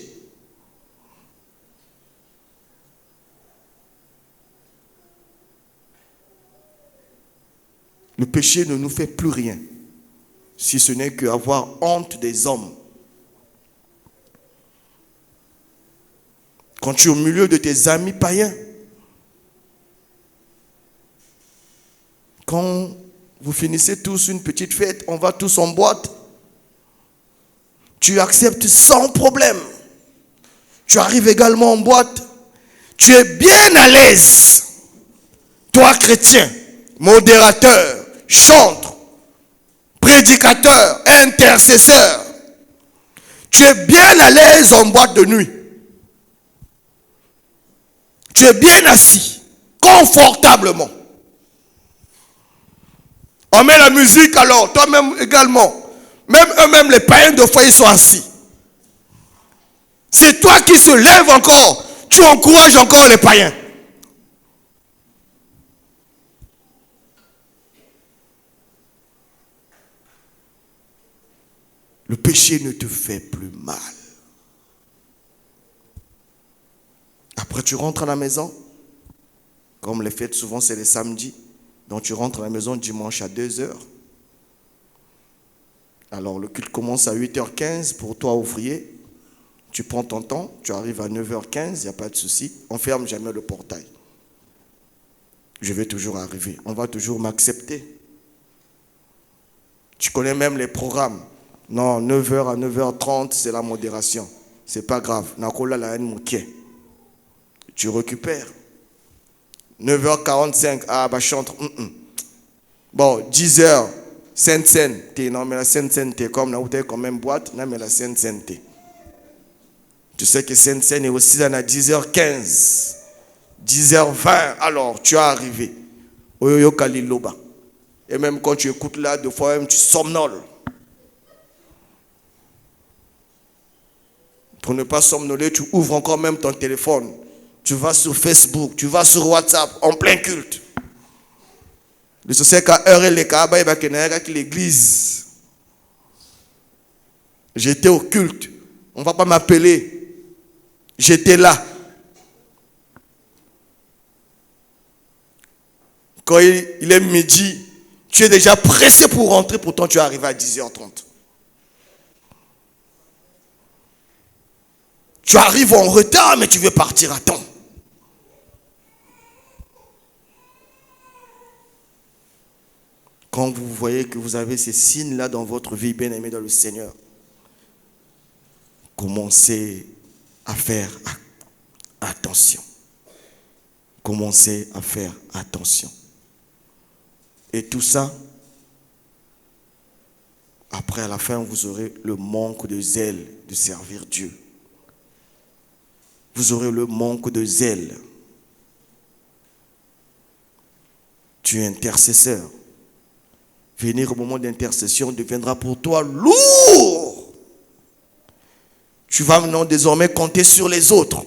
Le péché ne nous fait plus rien, si ce n'est qu'avoir honte des hommes. Quand tu es au milieu de tes amis païens, quand vous finissez tous une petite fête, on va tous en boîte, tu acceptes sans problème. Tu arrives également en boîte, tu es bien à l'aise. Toi, chrétien, modérateur, chantre, prédicateur, intercesseur, tu es bien à l'aise en boîte de nuit. Tu es bien assis, confortablement. On met la musique alors, toi-même également. Même eux-mêmes, les païens de foi, ils sont assis. C'est toi qui se lèves encore. Tu encourages encore les païens. Le péché ne te fait plus mal. Après, tu rentres à la maison. Comme les fêtes, souvent, c'est les samedis. Donc, tu rentres à la maison dimanche à 2h. Alors, le culte commence à 8h15 pour toi, ouvrier. Tu prends ton temps, tu arrives à 9h15, il n'y a pas de souci. On ne ferme jamais le portail. Je vais toujours arriver. On va toujours m'accepter. Tu connais même les programmes. Non, 9h à 9h30, c'est la modération. C'est pas grave. Tu récupères. 9h45, ah bah chantre. Bon, 10h, Sainte-Seine. Non, mais la Sainte-Seine, comme là où tu es quand même boîte, non, mais la Sainte-Seine. Tu sais que Sainte-Seine est aussi dans la 10h15, 10h20. Alors, tu es arrivé. Et même quand tu écoutes là, deux fois même, tu somnoles. Pour ne pas somnoler, tu ouvres encore même ton téléphone. Tu vas sur Facebook, tu vas sur WhatsApp, en plein culte. Je sais qu'à heure et les Kaaba, il y a l'église. J'étais au culte. On ne va pas m'appeler. J'étais là. Quand il est midi, tu es déjà pressé pour rentrer, pourtant tu es arrivé à 10h30. Tu arrives en retard, mais tu veux partir à temps. Quand vous voyez que vous avez ces signes-là dans votre vie, bien-aimés dans le Seigneur, commencez à faire attention. Commencez à faire attention. Et tout ça, après à la fin, vous aurez le manque de zèle de servir Dieu. Vous aurez le manque de zèle. Tu es intercesseur. Venir au moment d'intercession deviendra pour toi lourd. Tu vas maintenant désormais compter sur les autres.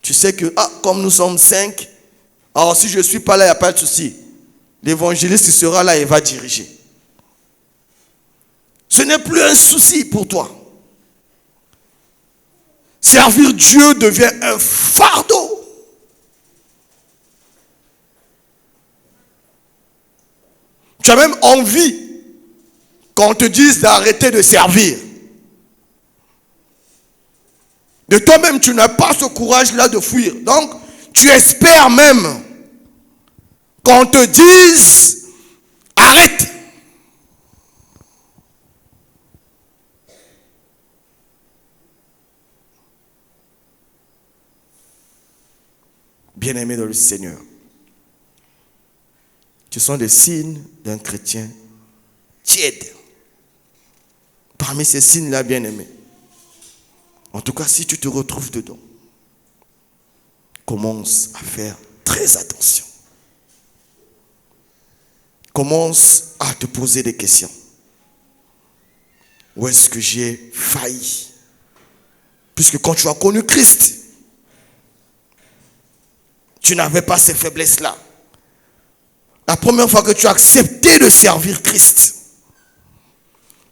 Tu sais que, comme nous sommes 5, alors si je ne suis pas là, il n'y a pas de souci. L'évangéliste sera là et va diriger. Ce n'est plus un souci pour toi. Servir Dieu devient un fardeau. Tu as même envie qu'on te dise d'arrêter de servir. De toi-même, tu n'as pas ce courage-là de fuir. Donc, tu espères même qu'on te dise arrête. Bien-aimé dans le Seigneur, ce sont des signes d'un chrétien tiède. Parmi ces signes-là, bien-aimé, en tout cas, si tu te retrouves dedans, commence à faire très attention. Commence à te poser des questions. Où est-ce que j'ai failli? Puisque quand tu as connu Christ, tu n'avais pas ces faiblesses-là. La première fois que tu as accepté de servir Christ,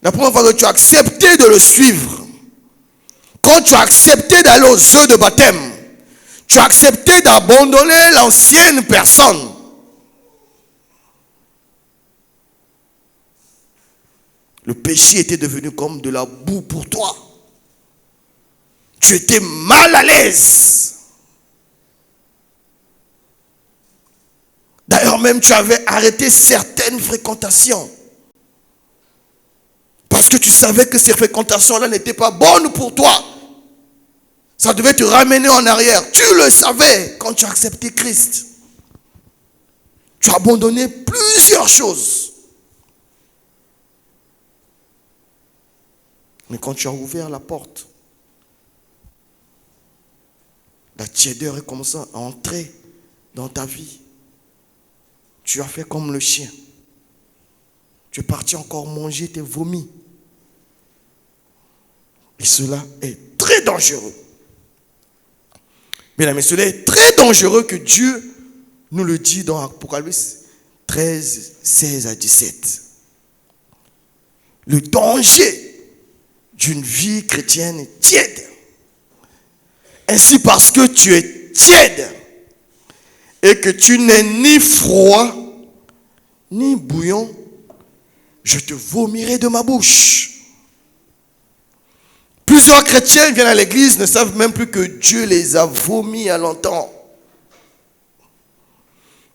la première fois que tu as accepté de le suivre, quand tu as accepté d'aller aux œufs de baptême, tu as accepté d'abandonner l'ancienne personne. Le péché était devenu comme de la boue pour toi. Tu étais mal à l'aise. D'ailleurs même tu avais arrêté certaines fréquentations. Parce que tu savais que ces fréquentations-là n'étaient pas bonnes pour toi. Ça devait te ramener en arrière. Tu le savais quand tu as accepté Christ. Tu as abandonné plusieurs choses. Mais quand tu as ouvert la porte, la tiédeur est commencé à entrer dans ta vie. Tu as fait comme le chien. Tu es parti encore manger tes vomis. Et cela est très dangereux. Bien aimé, cela est très dangereux que Dieu nous le dit dans Apocalypse 13, 16 à 17. Le danger d'une vie chrétienne tiède. Ainsi, parce que tu es tiède et que tu n'es ni froid ni bouillon, je te vomirai de ma bouche. Plusieurs chrétiens viennent à l'église, ne savent même plus que Dieu les a vomis à longtemps.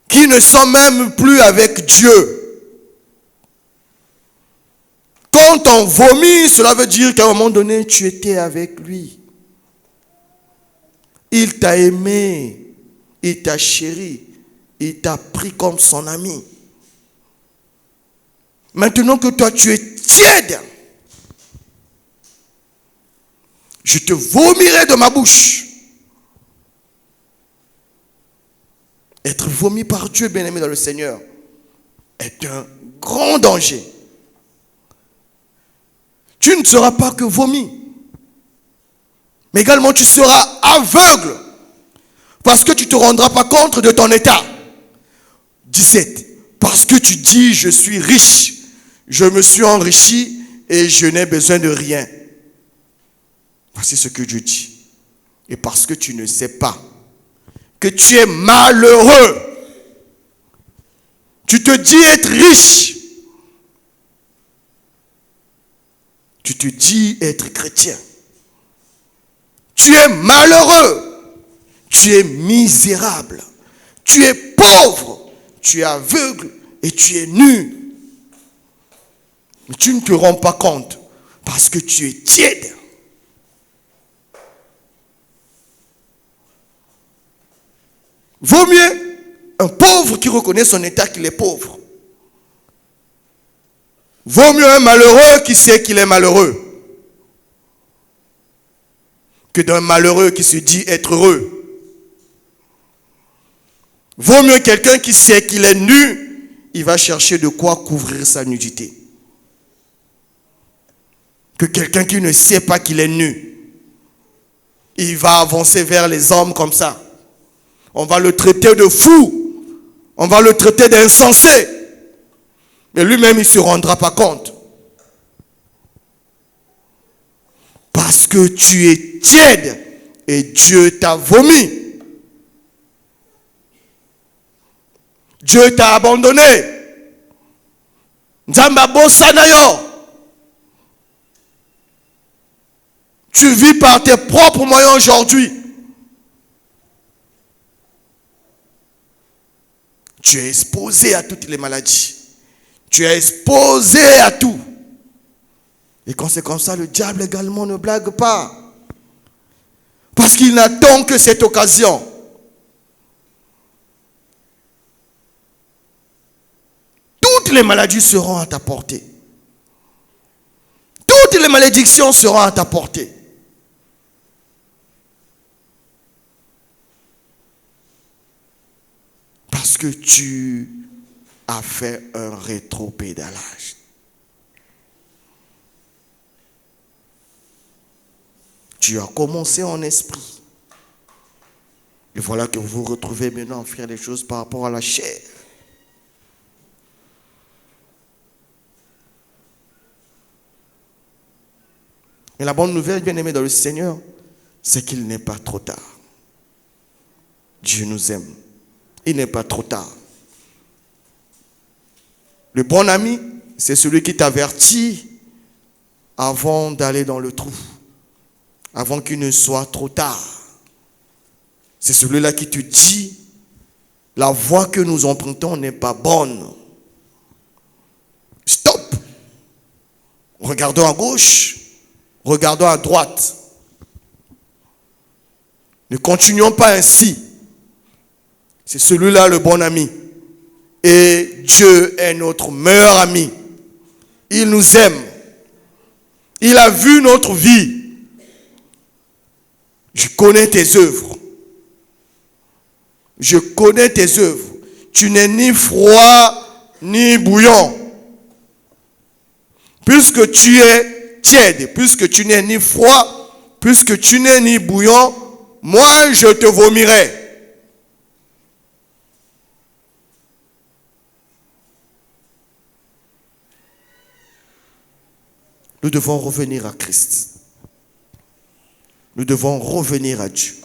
Qui ne sont même plus avec Dieu. Quand on vomit, cela veut dire qu'à un moment donné, tu étais avec lui. Il t'a aimé, il t'a chéri, il t'a pris comme son ami. Maintenant que toi, tu es tiède, je te vomirai de ma bouche. Être vomi par Dieu, bien-aimé dans le Seigneur, est un grand danger. Tu ne seras pas que vomi, mais également tu seras aveugle, parce que tu ne te rendras pas compte de ton état. 17. Parce que tu dis, je suis riche, je me suis enrichi et je n'ai besoin de rien. Voici ce que Dieu dit. Et parce que tu ne sais pas que tu es malheureux, tu te dis être riche, tu te dis être chrétien. Tu es malheureux, tu es misérable, tu es pauvre, tu es aveugle et tu es nu. Mais tu ne te rends pas compte parce que tu es tiède. Vaut mieux un pauvre qui reconnaît son état qu'il est pauvre. Vaut mieux un malheureux qui sait qu'il est malheureux que d'un malheureux qui se dit être heureux. Vaut mieux quelqu'un qui sait qu'il est nu, il va chercher de quoi couvrir sa nudité. Que quelqu'un qui ne sait pas qu'il est nu, il va avancer vers les hommes comme ça. On va le traiter de fou, on va le traiter d'insensé, mais lui-même il ne se rendra pas compte. Parce que tu es tiède et Dieu t'a vomi. Dieu t'a abandonné. Nzamba bosanayo. Tu vis par tes propres moyens aujourd'hui. Tu es exposé à toutes les maladies. Tu es exposé à tout. Et quand c'est comme ça, le diable également ne blague pas. Parce qu'il n'attend que cette occasion. Toutes les maladies seront à ta portée. Toutes les malédictions seront à ta portée. Parce que tu as fait un rétropédalage. Tu as commencé en esprit. Et voilà que vous vous retrouvez maintenant à faire des choses par rapport à la chair. Et la bonne nouvelle, bien aimé dans le Seigneur, c'est qu'il n'est pas trop tard. Dieu nous aime. Il n'est pas trop tard. Le bon ami, c'est celui qui t'avertit avant d'aller dans le trou. Avant qu'il ne soit trop tard. C'est celui-là qui te dit, la voie que nous empruntons n'est pas bonne. Stop. Regardons à gauche, regardons à droite. Ne continuons pas ainsi. C'est celui-là le bon ami. Et Dieu est notre meilleur ami. Il nous aime. Il a vu notre vie. Je connais tes œuvres. Je connais tes œuvres. Tu n'es ni froid ni bouillant. Puisque tu es tiède, puisque tu n'es ni froid, puisque tu n'es ni bouillant, moi je te vomirai. Nous devons revenir à Christ. Nous devons revenir à Dieu.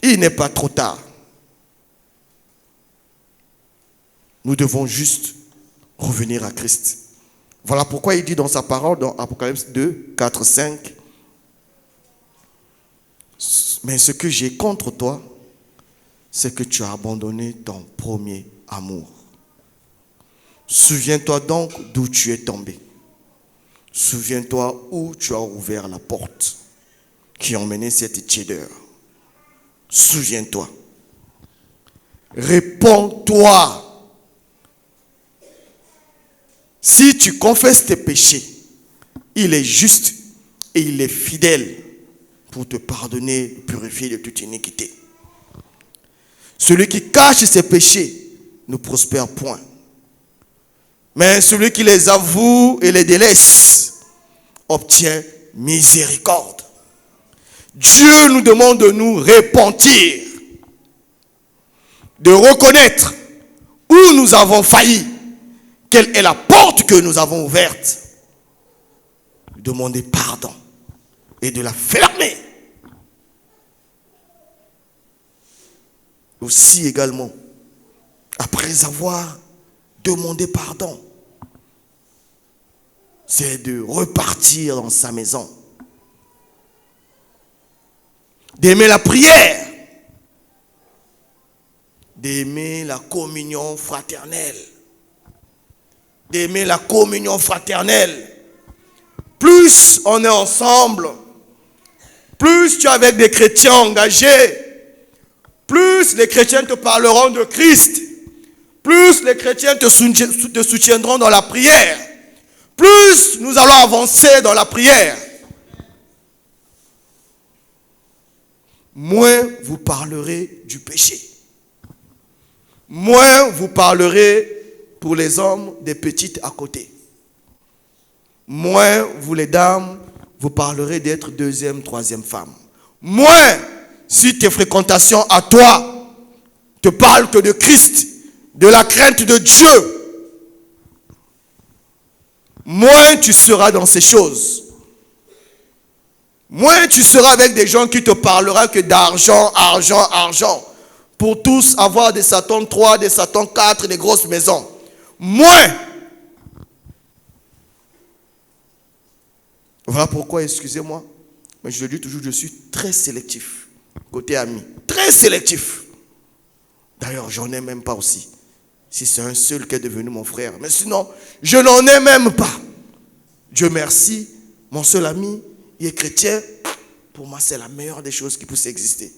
Il n'est pas trop tard. Nous devons juste revenir à Christ. Voilà pourquoi il dit dans sa parole, dans Apocalypse 2, 4, 5, mais ce que j'ai contre toi, c'est que tu as abandonné ton premier amour. Souviens-toi donc d'où tu es tombé. Souviens-toi où tu as ouvert la porte qui a emmené cette tiédeur. Souviens-toi. Réponds-toi. Si tu confesses tes péchés, il est juste et il est fidèle pour te pardonner, purifier de toute iniquité. Celui qui cache ses péchés ne prospère point. Mais celui qui les avoue et les délaisse obtient miséricorde. Dieu nous demande de nous repentir, de reconnaître où nous avons failli, quelle est la porte que nous avons ouverte, demander pardon et de la fermer. Aussi également, après avoir demandé pardon, c'est de repartir dans sa maison, d'aimer la prière, d'aimer la communion fraternelle, d'aimer la communion fraternelle. Plus on est ensemble, plus tu es avec des chrétiens engagés, plus les chrétiens te parleront de Christ, plus les chrétiens te soutiendront dans la prière, plus nous allons avancer dans la prière. Moins vous parlerez du péché. Moins vous parlerez pour les hommes des petites à côté. Moins vous les dames, vous parlerez d'être deuxième, troisième femme. Moins si tes fréquentations à toi te parlent que de Christ, de la crainte de Dieu, moins tu seras dans ces choses. Moins tu seras avec des gens qui te parleront que d'argent, argent, argent. Pour tous avoir des Satan 3, des Satan 4, des grosses maisons. Moins. Voilà pourquoi, excusez-moi, mais je le dis toujours, je suis très sélectif. Côté ami, très sélectif. D'ailleurs, j'en ai même pas aussi. Si c'est un seul qui est devenu mon frère. Mais sinon, je n'en ai même pas. Dieu merci, mon seul ami, il est chrétien. Pour moi, c'est la meilleure des choses qui puisse exister.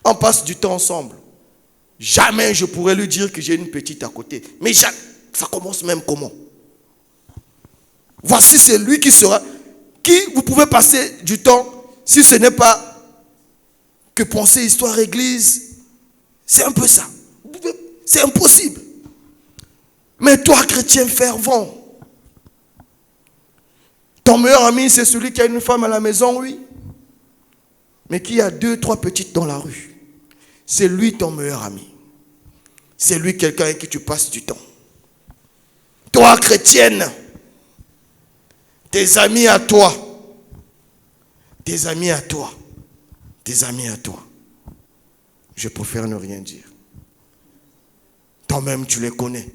On passe du temps ensemble. Jamais je pourrais lui dire que j'ai une petite à côté. Mais ça commence même comment? Voici, c'est lui qui sera... Qui vous pouvez passer du temps, si ce n'est pas que penser histoire église, c'est un peu ça. C'est impossible. Mais toi, chrétien fervent, ton meilleur ami, c'est celui qui a une femme à la maison, oui, mais qui a 2, 3 petites dans la rue. C'est lui ton meilleur ami. C'est lui quelqu'un avec qui tu passes du temps. Toi, chrétienne, tes amis à toi, tes amis à toi, tes amis à toi, je préfère ne rien dire. Toi-même, tu les connais.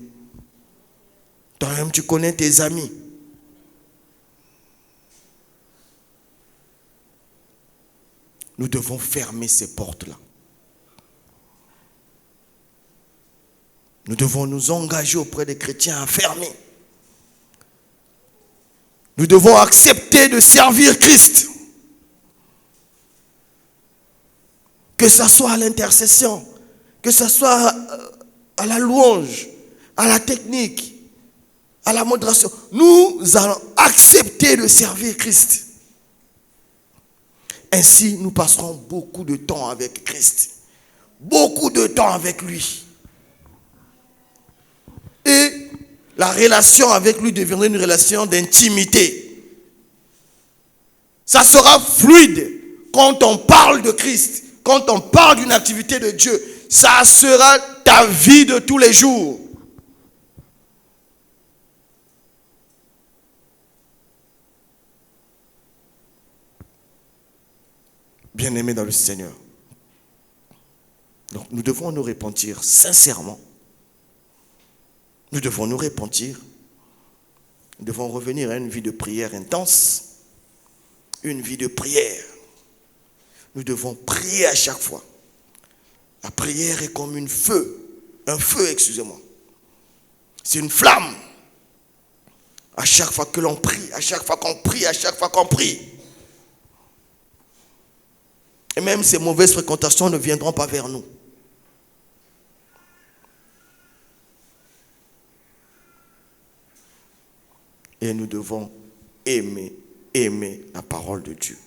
Toi-même, tu connais tes amis. Nous devons fermer ces portes-là. Nous devons nous engager auprès des chrétiens à fermer. Nous devons accepter de servir Christ. Que ce soit à l'intercession, que ce soit à la louange, à la technique, à la modération. Nous allons accepter de servir Christ. Ainsi, nous passerons beaucoup de temps avec Christ. Beaucoup de temps avec lui. Et la relation avec lui deviendra une relation d'intimité. Ça sera fluide quand on parle de Christ, quand on parle d'une activité de Dieu. Ça sera ta vie de tous les jours. Bien-aimés dans le Seigneur. Donc nous devons nous repentir sincèrement. Nous devons nous repentir. Nous devons revenir à une vie de prière intense. Une vie de prière. Nous devons prier à chaque fois. La prière est comme un feu, excusez-moi. C'est une flamme. À chaque fois que l'on prie, à chaque fois qu'on prie, à chaque fois qu'on prie. Et même ces mauvaises fréquentations ne viendront pas vers nous. Et nous devons aimer la parole de Dieu.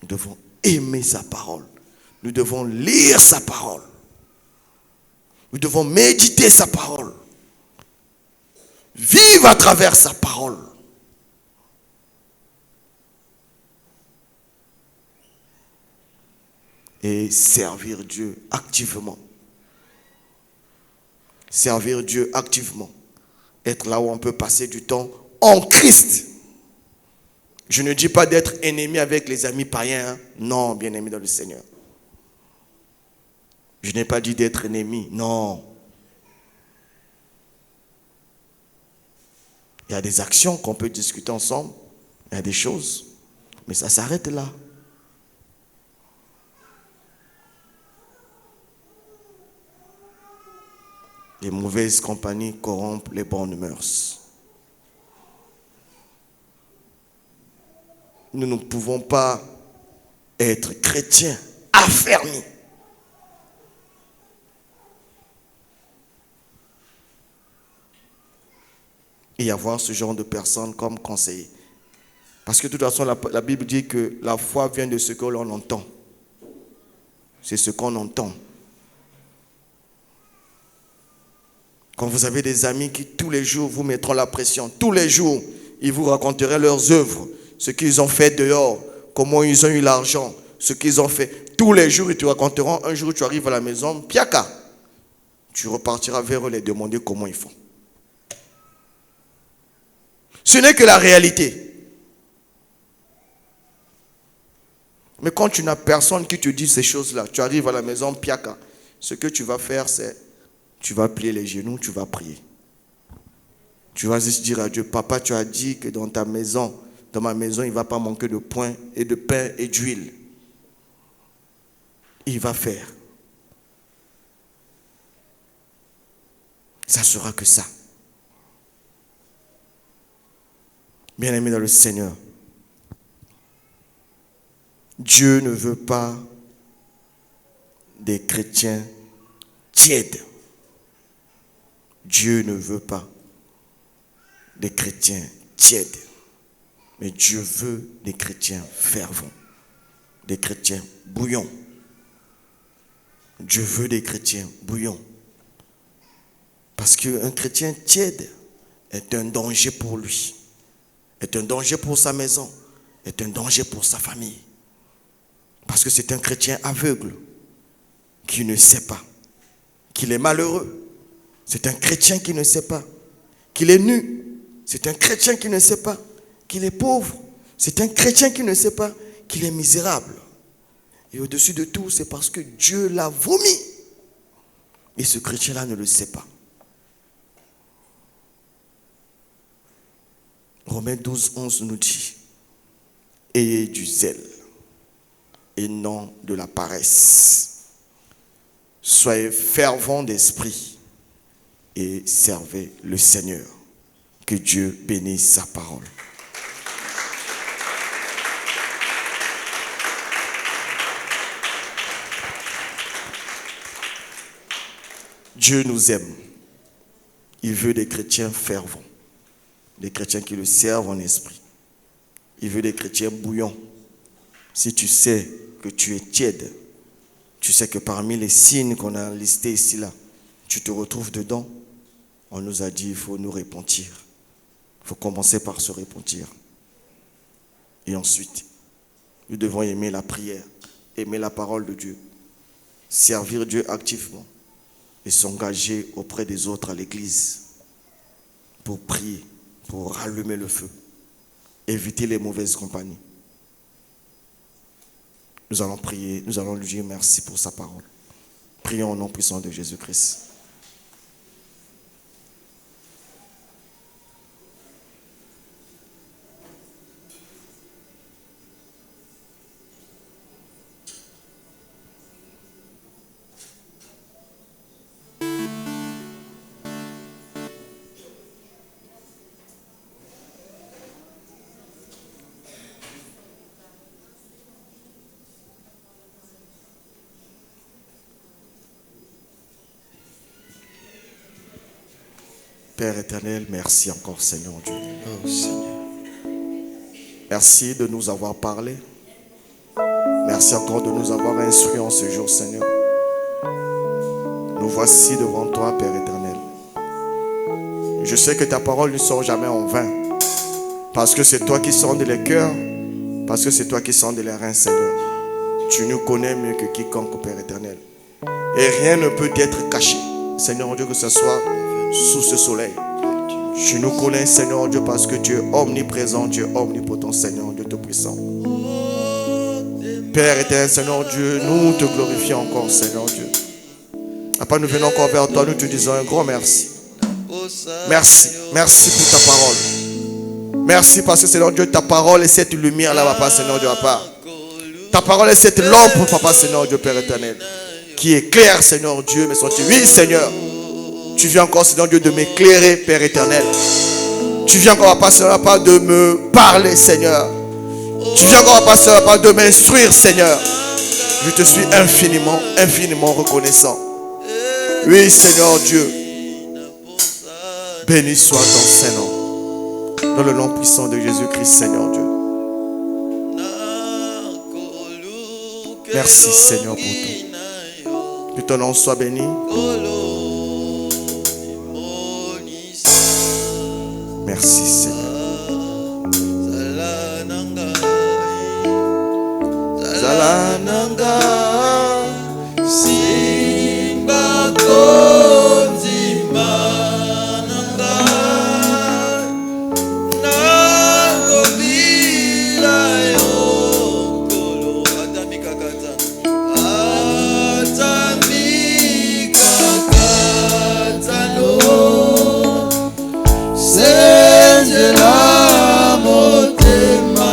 Nous devons aimer sa parole. Nous devons lire sa parole. Nous devons méditer sa parole. Vivre à travers sa parole. Et servir Dieu activement. Servir Dieu activement. Être là où on peut passer du temps en Christ. Je ne dis pas d'être ennemi avec les amis païens. Hein. Non, bien-aimé dans le Seigneur. Je n'ai pas dit d'être ennemi. Non. Il y a des actions qu'on peut discuter ensemble. Il y a des choses. Mais ça s'arrête là. Les mauvaises compagnies corrompent les bonnes mœurs. Nous ne pouvons pas être chrétiens affermis et avoir ce genre de personnes comme conseiller. Parce que de toute façon, la Bible dit que la foi vient de ce que l'on entend. C'est ce qu'on entend. Quand vous avez des amis qui tous les jours vous mettront la pression, tous les jours, ils vous raconteraient leurs œuvres, ce qu'ils ont fait dehors, comment ils ont eu l'argent, ce qu'ils ont fait. Tous les jours, ils te raconteront. Un jour, tu arrives à la maison, piaka. Tu repartiras vers eux les demander comment ils font. Ce n'est que la réalité. Mais quand tu n'as personne qui te dit ces choses-là, tu arrives à la maison, piaka. Ce que tu vas faire, c'est tu vas plier les genoux, tu vas prier. Tu vas juste dire à Dieu, papa, tu as dit que dans ta maison, dans ma maison, il ne va pas manquer de pain et d'huile. Il va faire. Ça sera que ça. Bien-aimé dans le Seigneur, Dieu ne veut pas des chrétiens tièdes. Dieu ne veut pas des chrétiens tièdes. Mais Dieu veut des chrétiens fervents, des chrétiens bouillants. Dieu veut des chrétiens bouillants. Parce qu'un chrétien tiède est un danger pour lui, est un danger pour sa maison, est un danger pour sa famille. Parce que c'est un chrétien aveugle qui ne sait pas qu'il est malheureux. C'est un chrétien qui ne sait pas qu'il est nu. C'est un chrétien qui ne sait pas qu'il est pauvre. C'est un chrétien qui ne sait pas qu'il est misérable. Et au-dessus de tout, c'est parce que Dieu l'a vomi. Et ce chrétien-là ne le sait pas. Romains 12, 11 nous dit, ayez du zèle et non de la paresse. Soyez fervents d'esprit et servez le Seigneur. Que Dieu bénisse sa parole. Dieu nous aime. Il veut des chrétiens fervents, des chrétiens qui le servent en esprit. Il veut des chrétiens bouillants. Si tu sais que tu es tiède, tu sais que parmi les signes qu'on a listés ici, là, tu te retrouves dedans. On nous a dit, il faut nous repentir. Il faut commencer par se repentir. Et ensuite, nous devons aimer la prière, aimer la parole de Dieu, servir Dieu activement et s'engager auprès des autres à l'église pour prier, pour rallumer le feu, éviter les mauvaises compagnies. Nous allons prier, nous allons lui dire merci pour sa parole. Prions au nom puissant de Jésus-Christ. Père éternel, merci encore Seigneur Dieu. Oh Seigneur. Merci de nous avoir parlé. Merci encore de nous avoir instruits en ce jour Seigneur. Nous voici devant toi Père éternel. Je sais que ta parole ne sort jamais en vain. Parce que c'est toi qui sondes les cœurs. Parce que c'est toi qui sondes les reins Seigneur. Tu nous connais mieux que quiconque Père éternel. Et rien ne peut être caché. Seigneur Dieu, que ce soit sous ce soleil, Tu nous connais, Seigneur Dieu, parce que tu es omniprésent, tu es omnipotent, Seigneur Dieu Tout-Puissant. Père éternel, Seigneur Dieu, nous te glorifions encore, Seigneur Dieu. Après, nous venons encore vers toi, nous te disons un grand merci. Merci, merci pour ta parole. Merci parce que, Seigneur Dieu, ta parole est cette lumière là, Papa, Seigneur Dieu, Papa. Ta parole est cette lampe, Papa, Seigneur Dieu, Père éternel, qui éclaire, Seigneur Dieu, mes sentiers. Oui, Seigneur, tu viens encore, Seigneur Dieu, de m'éclairer, Père éternel. Tu viens encore, Papa, Seigneur, Papa, de me parler, Seigneur. Tu viens encore, Papa, Seigneur, Papa, de m'instruire, Seigneur. Je te suis infiniment, infiniment reconnaissant. Oui, Seigneur Dieu. Béni soit ton Saint-Nom. Dans le nom puissant de Jésus-Christ, Seigneur Dieu. Merci, Seigneur, pour tout. Que ton nom soit béni. Merci, Seigneur. Zalananga Simba Konzima Nanga Nakobila Yokolo Atamika Kata no Senjela Motema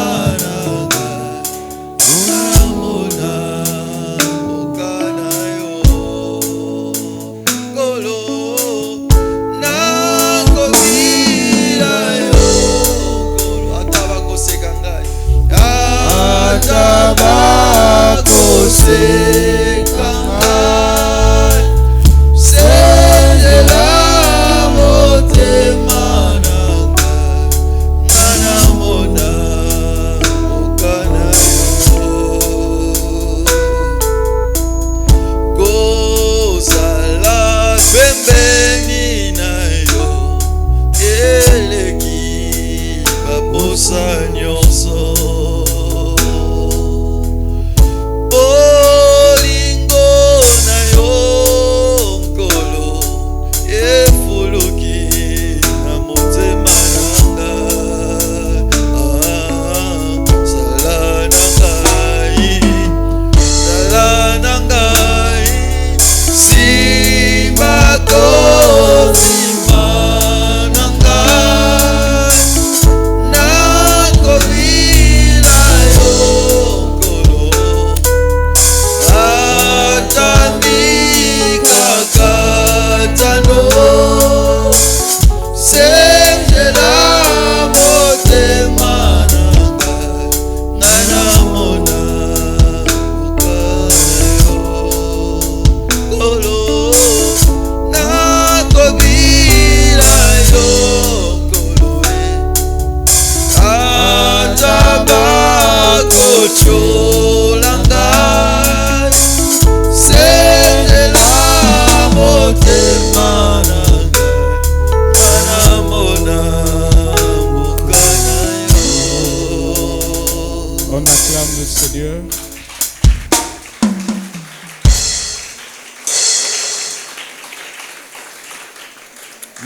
On acclame le Seigneur.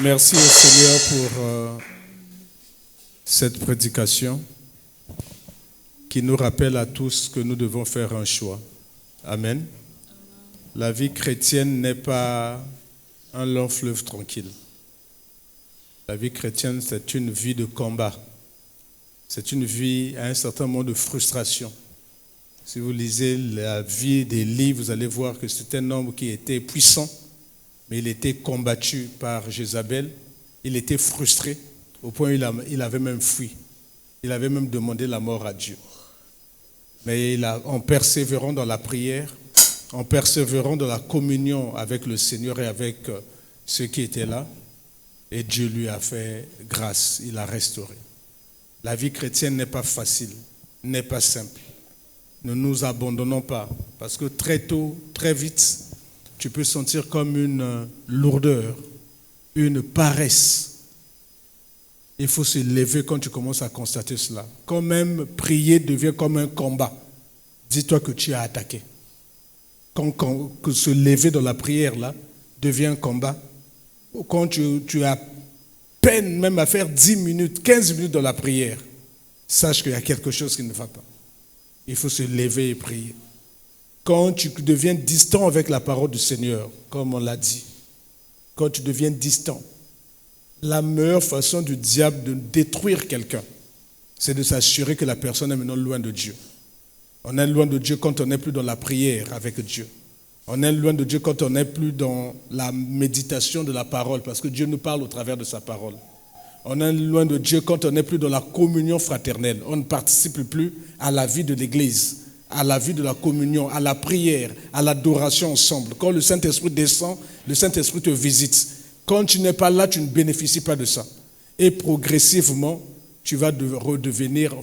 Merci au Seigneur pour cette prédication qui nous rappelle à tous que nous devons faire un choix. Amen. La vie chrétienne n'est pas un long fleuve tranquille. La vie chrétienne, c'est une vie de combat. C'est une vie à un certain moment de frustration. Si vous lisez la vie d'Élie, vous allez voir que c'est un homme qui était puissant, mais il était combattu par Jézabel. Il était frustré, au point où il avait même fui. Il avait même demandé la mort à Dieu. Mais en persévérant dans la prière, en persévérant dans la communion avec le Seigneur et avec ceux qui étaient là, et Dieu lui a fait grâce, il a restauré. La vie chrétienne n'est pas facile, n'est pas simple. Ne nous abandonnons pas, parce que très tôt, très vite, tu peux sentir comme une lourdeur, une paresse. Il faut se lever quand tu commences à constater cela. Quand même prier devient comme un combat. Dis-toi que tu as attaqué. Que se lever dans la prière là devient un combat. Quand tu as peine même à faire 10 minutes, 15 minutes dans la prière, sache qu'il y a quelque chose qui ne va pas. Il faut se lever et prier. Quand tu deviens distant avec la parole du Seigneur, comme on l'a dit, quand tu deviens distant, la meilleure façon du diable de détruire quelqu'un, c'est de s'assurer que la personne est maintenant loin de Dieu. On est loin de Dieu quand on n'est plus dans la prière avec Dieu. On est loin de Dieu quand on n'est plus dans la méditation de la parole, parce que Dieu nous parle au travers de sa parole. On est loin de Dieu quand on n'est plus dans la communion fraternelle. On ne participe plus à la vie de l'Église, à la vie de la communion, à la prière, à l'adoration ensemble. Quand le Saint-Esprit descend, le Saint-Esprit te visite. Quand tu n'es pas là, tu ne bénéficies pas de ça. Et progressivement, tu vas redevenir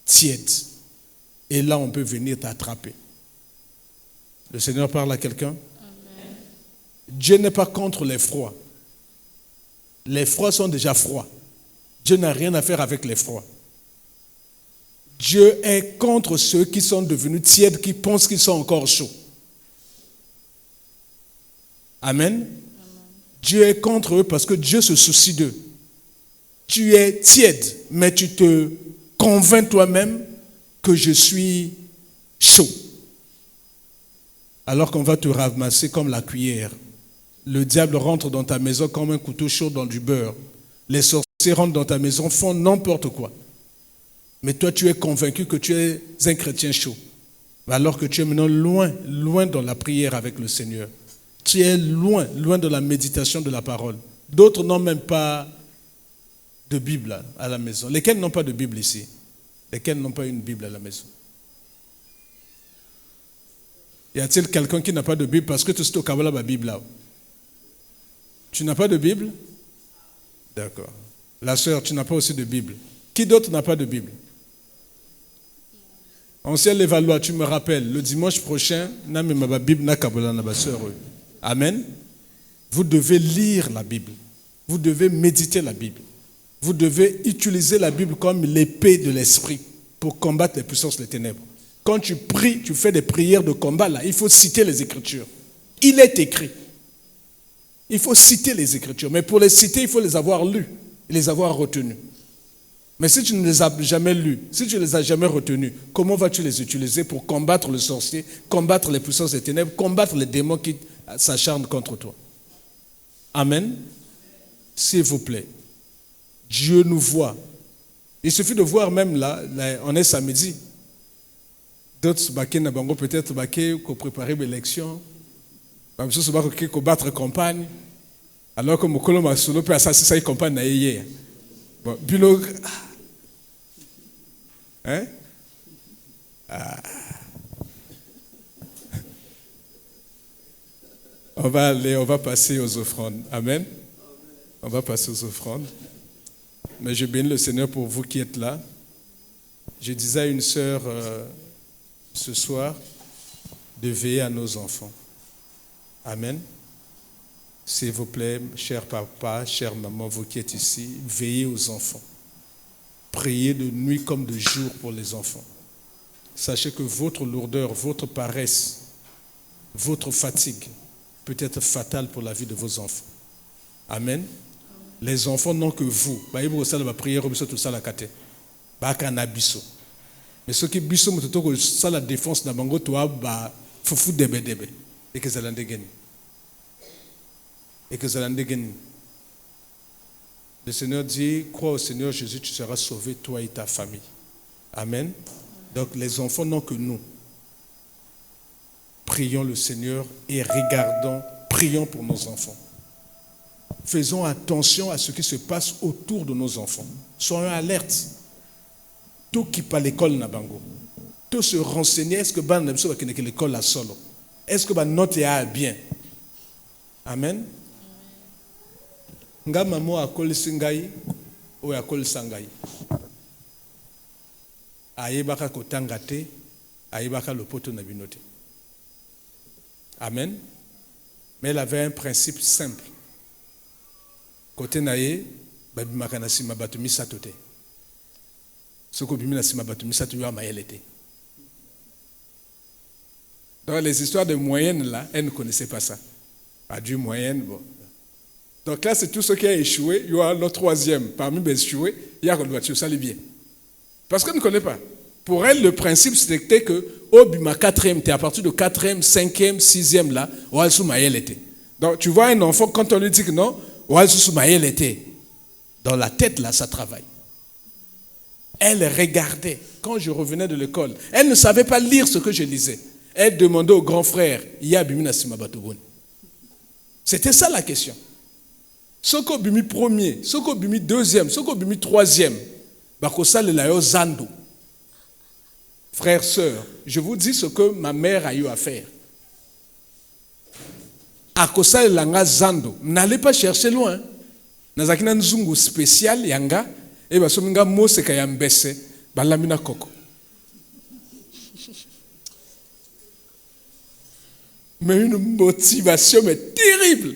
tiède. Et là, on peut venir t'attraper. Le Seigneur parle à quelqu'un. Amen. Dieu n'est pas contre les froids. Les froids sont déjà froids. Dieu n'a rien à faire avec les froids. Dieu est contre ceux qui sont devenus tièdes, qui pensent qu'ils sont encore chauds. Amen. Amen. Dieu est contre eux parce que Dieu se soucie d'eux. Tu es tiède, mais tu te convaincs toi-même que je suis chaud. Alors qu'on va te ramasser comme la cuillère. Le diable rentre dans ta maison comme un couteau chaud dans du beurre. Les sorciers rentrent dans ta maison, font n'importe quoi. Mais toi, tu es convaincu que tu es un chrétien chaud. Alors que tu es maintenant loin dans la prière avec le Seigneur. Tu es loin de la méditation de la parole. D'autres n'ont même pas de Bible à la maison. Lesquels n'ont pas de Bible ici? Lesquels n'ont pas une Bible à la maison? Y a-t-il quelqu'un qui n'a pas de Bible parce que tu es au Kabbalah la Bible là? Tu n'as pas de Bible? D'accord. La sœur, tu n'as pas aussi de Bible. Qui d'autre n'a pas de Bible? Ancien Lévalois, tu me rappelles, le dimanche prochain, n'a même ma Bible, n'a Kabbalah, n'a pas sœur. Amen. Vous devez lire la Bible. Vous devez méditer la Bible. Vous devez utiliser la Bible comme l'épée de l'esprit pour combattre les puissances des ténèbres. Quand tu pries, tu fais des prières de combat, là, il faut citer les Écritures. Il est écrit. Il faut citer les Écritures. Mais pour les citer, il faut les avoir lues et les avoir retenues. Mais si tu ne les as jamais lues, si tu ne les as jamais retenues, comment vas-tu les utiliser pour combattre le sorcier, combattre les puissances des ténèbres, combattre les démons qui s'acharnent contre toi? Amen. S'il vous plaît. Dieu nous voit. Il suffit de voir même là on est samedi. D'autres peut-être qu'on prépare l'élection. Qu'on battre campagne. Alors que Mokolo Masolo peut assassiner sa campagne hier. Bon, Bilo. Hein? On va passer aux offrandes. Amen. On va passer aux offrandes. Mais je bénis le Seigneur pour vous qui êtes là. Je disais à une sœur ce soir de veiller à nos enfants. Amen. S'il vous plaît, cher papa, chère maman, vous qui êtes ici, veillez aux enfants. Priez de nuit comme de jour pour les enfants. Sachez que votre lourdeur, votre paresse, votre fatigue peut être fatale pour la vie de vos enfants. Amen. Les enfants n'ont que vous. Mais ceux qui ont ça la défense, foufou debe debe. Et que ça l'en dégaine. Et que ça l'en dégaine. Le Seigneur dit, crois au Seigneur Jésus, tu seras sauvé, toi et ta famille. Amen. Donc les enfants n'ont que nous. Prions le Seigneur et prions pour nos enfants. Faisons attention à ce qui se passe autour de nos enfants. Soyons alertes. Tout qui parle l'école n'a bango. Tout se renseigner, est-ce que l'école a solo? Est-ce que note est bien? Amen. Nga mamo akol singai ou akol sangai. Ayebaka kotangate, ayebaka lopoto na binote. Amen. Mais elle avait un principe simple. Côté naye, babimaka na sima batu misatote. Soko bimi na sima batu misatu yo amayelete. Dans les histoires de moyenne là, elle ne connaissait pas ça. Pas du moyenne, bon. Donc là, c'est tout ce qui a échoué. Il y aura le troisième parmi les échoués. Il y a le ça les bien. Parce qu'elle ne connaît pas. Pour elle, le principe, c'était que au bima quatrième, à partir de quatrième, cinquième, sixième, là, Oualsou Maël était. Donc tu vois un enfant, quand on lui dit que non, Oualsou Maël était. Dans la tête, là, ça travaille. Elle regardait. Quand je revenais de l'école, elle ne savait pas lire ce que je lisais. Elle demandait au grand frère, c'était ça la question. Soko bimi premier, soko bimi deuxième, soko bimi troisième. Bakosa le layo zando. Frères, sœurs, je vous dis ce que ma mère a eu à faire. Akosa le langa zando. N'allez pas chercher loin. Nazakina nzungu spécial yanga. Et basominga mose kayambese. Balamina koko. Mais une motivation mais terrible.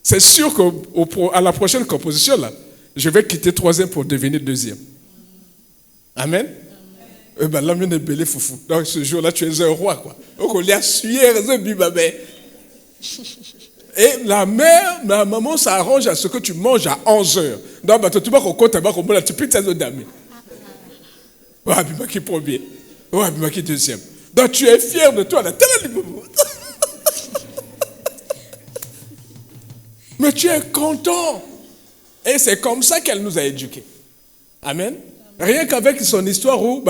C'est sûr qu'à la prochaine composition, là, je vais quitter troisième pour devenir deuxième. Amen. Et ben là, est belé foufou. Donc ce jour-là, tu es un roi, quoi. Donc on lui a sué, et la mère, ma maman s'arrange à ce que tu manges à 11h. Donc tu vas au compte, tu peux te donner. Ouais, bima qui premier. Ouais, bima qui deuxième. Donc tu es fier de toi, là. Mais tu es content. Et c'est comme ça qu'elle nous a éduqués. Amen. Rien qu'avec son histoire où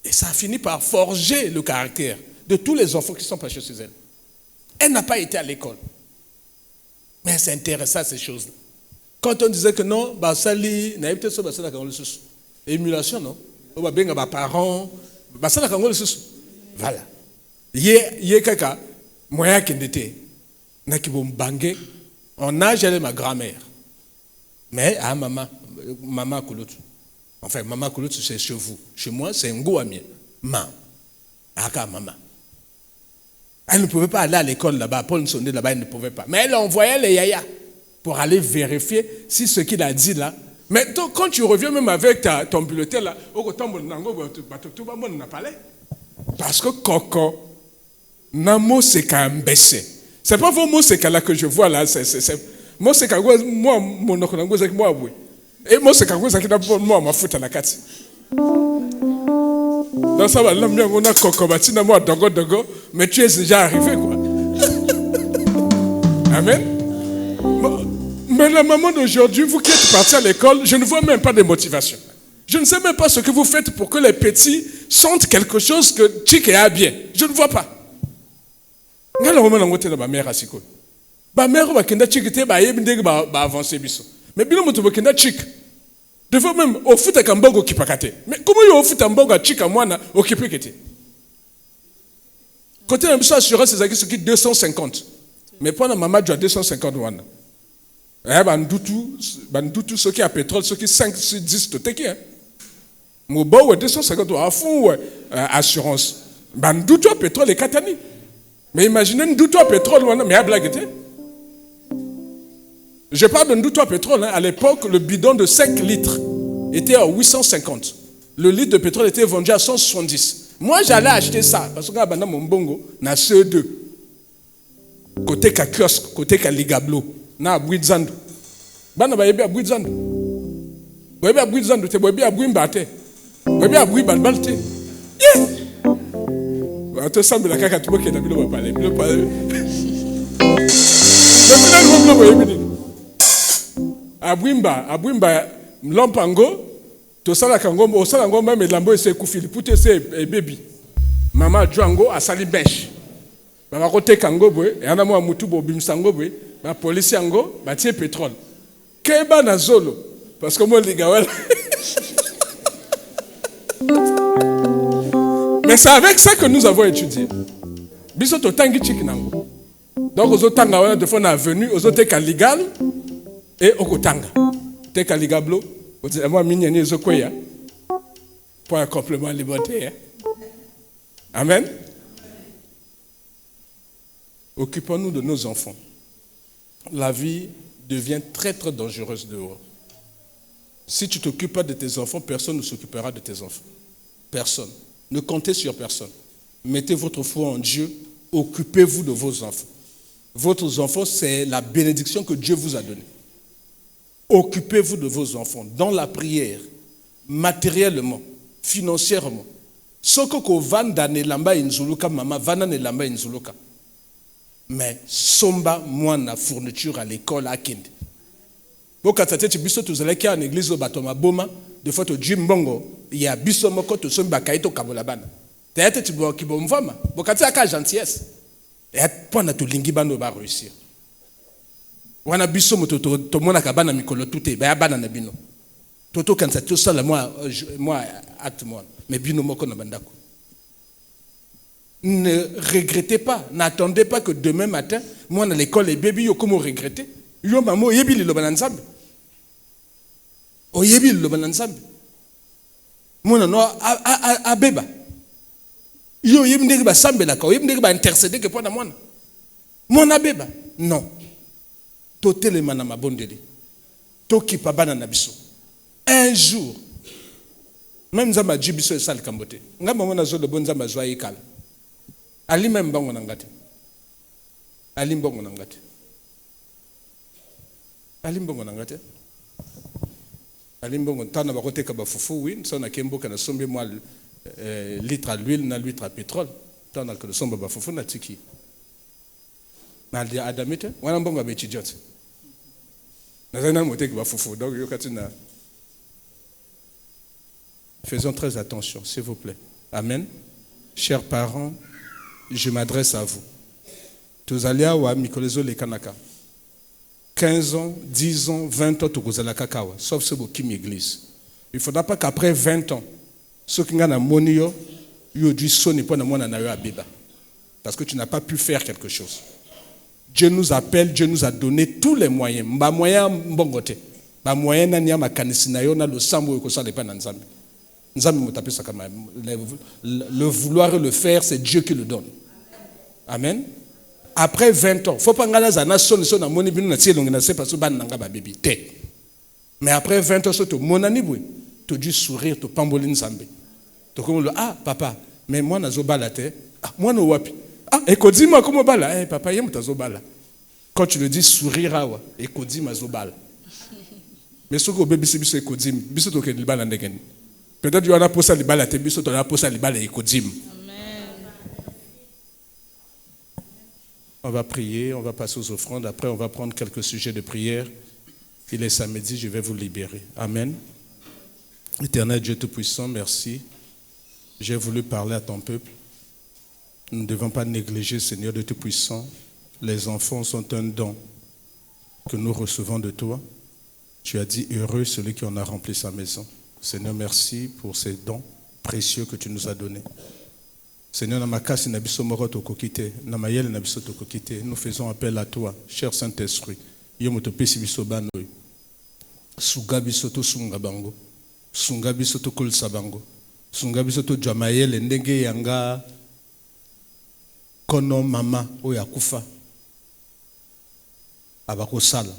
et ça a fini par forger le caractère de tous les enfants qui sont passés chez elle. Elle n'a pas été à l'école. Mais c'est intéressant ces choses-là. Quand on disait que non, émulation, non? Parents, voilà. Yé kaka, moya kendete, nakibom bangé, on a géré ma grand-mère. Mais à maman Kouloutou. Enfin, maman Kouloutou, c'est chez vous. Chez moi, c'est un goût à mieux. Maman. Maman. Elle ne pouvait pas aller à l'école là-bas, Paul Nsondé là-bas, elle ne pouvait pas. Mais elle envoyait les yaya pour aller vérifier si ce qu'il a dit là. Mais quand tu reviens même avec ton bulletin là, parce que Coco, Namo c'est qu'un baissé. C'est pas vos mots c'est là que je vois là. Moi c'est moi mon nom c'est moi oui. Et moi c'est qui d'abord moi ma fout à la carte. Dans ça va l'homme on a Coco batina moi dogo mais tu es déjà arrivé quoi. Amen. Mais la maman d'aujourd'hui, vous qui êtes partis à l'école, je ne vois même pas de motivation. Je ne sais même pas ce que vous faites pour que les petits sentent quelque chose que Tchik a bien. Je ne vois pas. Ma mère a siko. Ma mère va kenda Tchik te ba yebindeg ba avancer biso. Mais bilo moto kenda Tchik. Devant même au foot à Kambogo qui pakate. Mais comment il au foot à Kambogo à Tchik à moi au kipekete. Côté de l'ambition assurance c'est ce qui 250. Mais pendant maman tu as 250 wana. Bandoutou ceux qui a pétrole ceux qui 5 sur 10 to take hein. Mobo 250 à fond assurance. Bandoutou à pétrole et katani. Mais imaginez Ndoutou à pétrole mais à blague était. Je parle de Ndoutou à pétrole à l'époque le bidon de 5 litres était à 850. Le litre de pétrole était vendu à 170. Moi j'allais acheter ça parce que abanda mon bongo na CE2. Côté ka kiosque, côté ka ligablo. Na abouidzando. Bana ba yebi abouidzando. Boyebi abouidzando te boyebi abouimbate. Boyebi abouimbalbalte. Yeah. Ato sambela kaka tuboke na bilo ba parler, bilo parler. Mais finalement boyebi ni. Abouimba lompango to sala kango osala ngomba me lambo ese kufili pute se baby. Mama Django asali bêche. Ba kote kango boye, yana mo mutu bo bimsango boye. La police yango batie pétrole. Keba na zolo parce que moi les gars. Mais c'est avec ça que nous avons étudié. Biso to tangi chiki nango. Donc aux otanga wana de fois na venu aux autres légal et au kotanga. Te kaligablo, moi minyani ezokoya. Pour un complément liberté. Amen. Occupons-nous de nos enfants. La vie devient très très dangereuse dehors. Si tu ne t'occupes pas de tes enfants, personne ne s'occupera de tes enfants. Personne. Ne comptez sur personne. Mettez votre foi en Dieu Occupez-vous de vos enfants. Votre enfant, c'est la bénédiction que Dieu vous a donnée. Occupez-vous de vos enfants dans la prière, matériellement, financièrement. Soko vanda ne lamba inzuluka mama vanda ne lamba inzuluka. Mais somba mwana fourniture à l'école à Kende. Bokatate biso tuzalaki en église au batoma boma de fois to jimbongo ya biso moko to somba kaito kabola bana. Tayate tibo kibomvama bokati aka gentillesse. Et pendant to lingi bano ba réussir. Wana biso moto to mona ka bana mikolo tuté ba bana na bino. Toto kansa to sala moi acte moi mais bino moko na bandako. Ne regrettez pas, n'attendez pas que demain matin moi à l'école les bébés yo comment regretter. Yo mamo yebi li loba nzambe. O yebi li loba nzambe. Mona no a beba. Yo yebi ndenge ba sambela ka, yebi ndenge ba intercéder que pour na mona. Mona beba. Non. To telema na mabondeli. To kipa bana na biso. Un jour même nzamba jibiso esal kambote. Ngamba mona zo de bon nzamba zwa yikala. Ali même bango na ngati. Ali mbongo na ngati. Alimbongo nangate alimbongo tana bakoteka ba fufu oui ça na kemboka na sombe moi litre à l'huile na litre à pétrole tana que le sombe ba fufu na tiki na dia adamite wana mbongo ba étudiante na zana moteka ba fufu donc yo katina. Faisons très attention s'il vous plaît. Amen. Chers parents, je m'adresse à vous. Tous alia wa mikolezo le kanaka 15 ans, 10 ans, 20 ans, tu as la kakawa, sauf ceux qui m'église. Il ne faudra pas qu'après 20 ans, ceux qui ont un monio, ils ont dû sonner pour nous à Biba. Parce que tu n'as pas pu faire quelque chose. Dieu nous appelle, Dieu nous a donné tous les moyens. Ba moyen mbongote. Ba moyen nania makanisina yo na lo sambo ko sa lepa na nzambe. Nzambe motape sa kama le vouloir et le faire, c'est Dieu qui le donne. Amen. Après 20 ans, il ne faut pas que mais après 20 ans, tu as dû sourire, tu as pambolin zambe. Tu as ah, papa, mais moi, je suis ah, moi, je wapi. Ah, et quand dis-moi comment bala, papa, je suis bala. Quand tu le dis sourire, et quand dis-moi, je bala. Mais ce que tu bébé, c'est que tu dis, peut-être que tu as posé les balles, tu as posé les balles et tu dis. On va prier, on va passer aux offrandes. Après, on va prendre quelques sujets de prière. Il est samedi, je vais vous libérer. Amen. Éternel Dieu Tout-Puissant, merci. J'ai voulu parler à ton peuple. Nous ne devons pas négliger, Seigneur Dieu Tout-Puissant. Les enfants sont un don que nous recevons de toi. Tu as dit, heureux celui qui en a rempli sa maison. Seigneur, merci pour ces dons précieux que tu nous as donnés. Seigneur, nous faisons appel à toi, cher Saint-Esprit. Sungabi soto sungabango, sungabi soto kulsabango, sungabi soto jamayele ndenge yanga kono mama oyakufa abako sala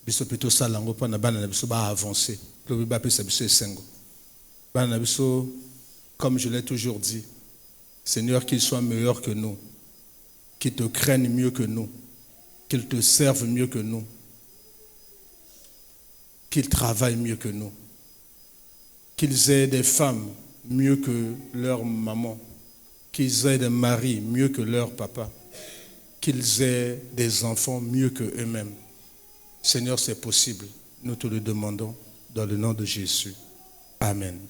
biso pito sala ngo pa na bana na biso ba avancer lobi ba pesa biso esengo bana na biso comme je l'ai toujours dit. Seigneur, qu'ils soient meilleurs que nous, qu'ils te craignent mieux que nous, qu'ils te servent mieux que nous, qu'ils travaillent mieux que nous, qu'ils aient des femmes mieux que leur maman, qu'ils aient des maris mieux que leur papa, qu'ils aient des enfants mieux que eux-mêmes. Seigneur, c'est possible. Nous te le demandons dans le nom de Jésus. Amen.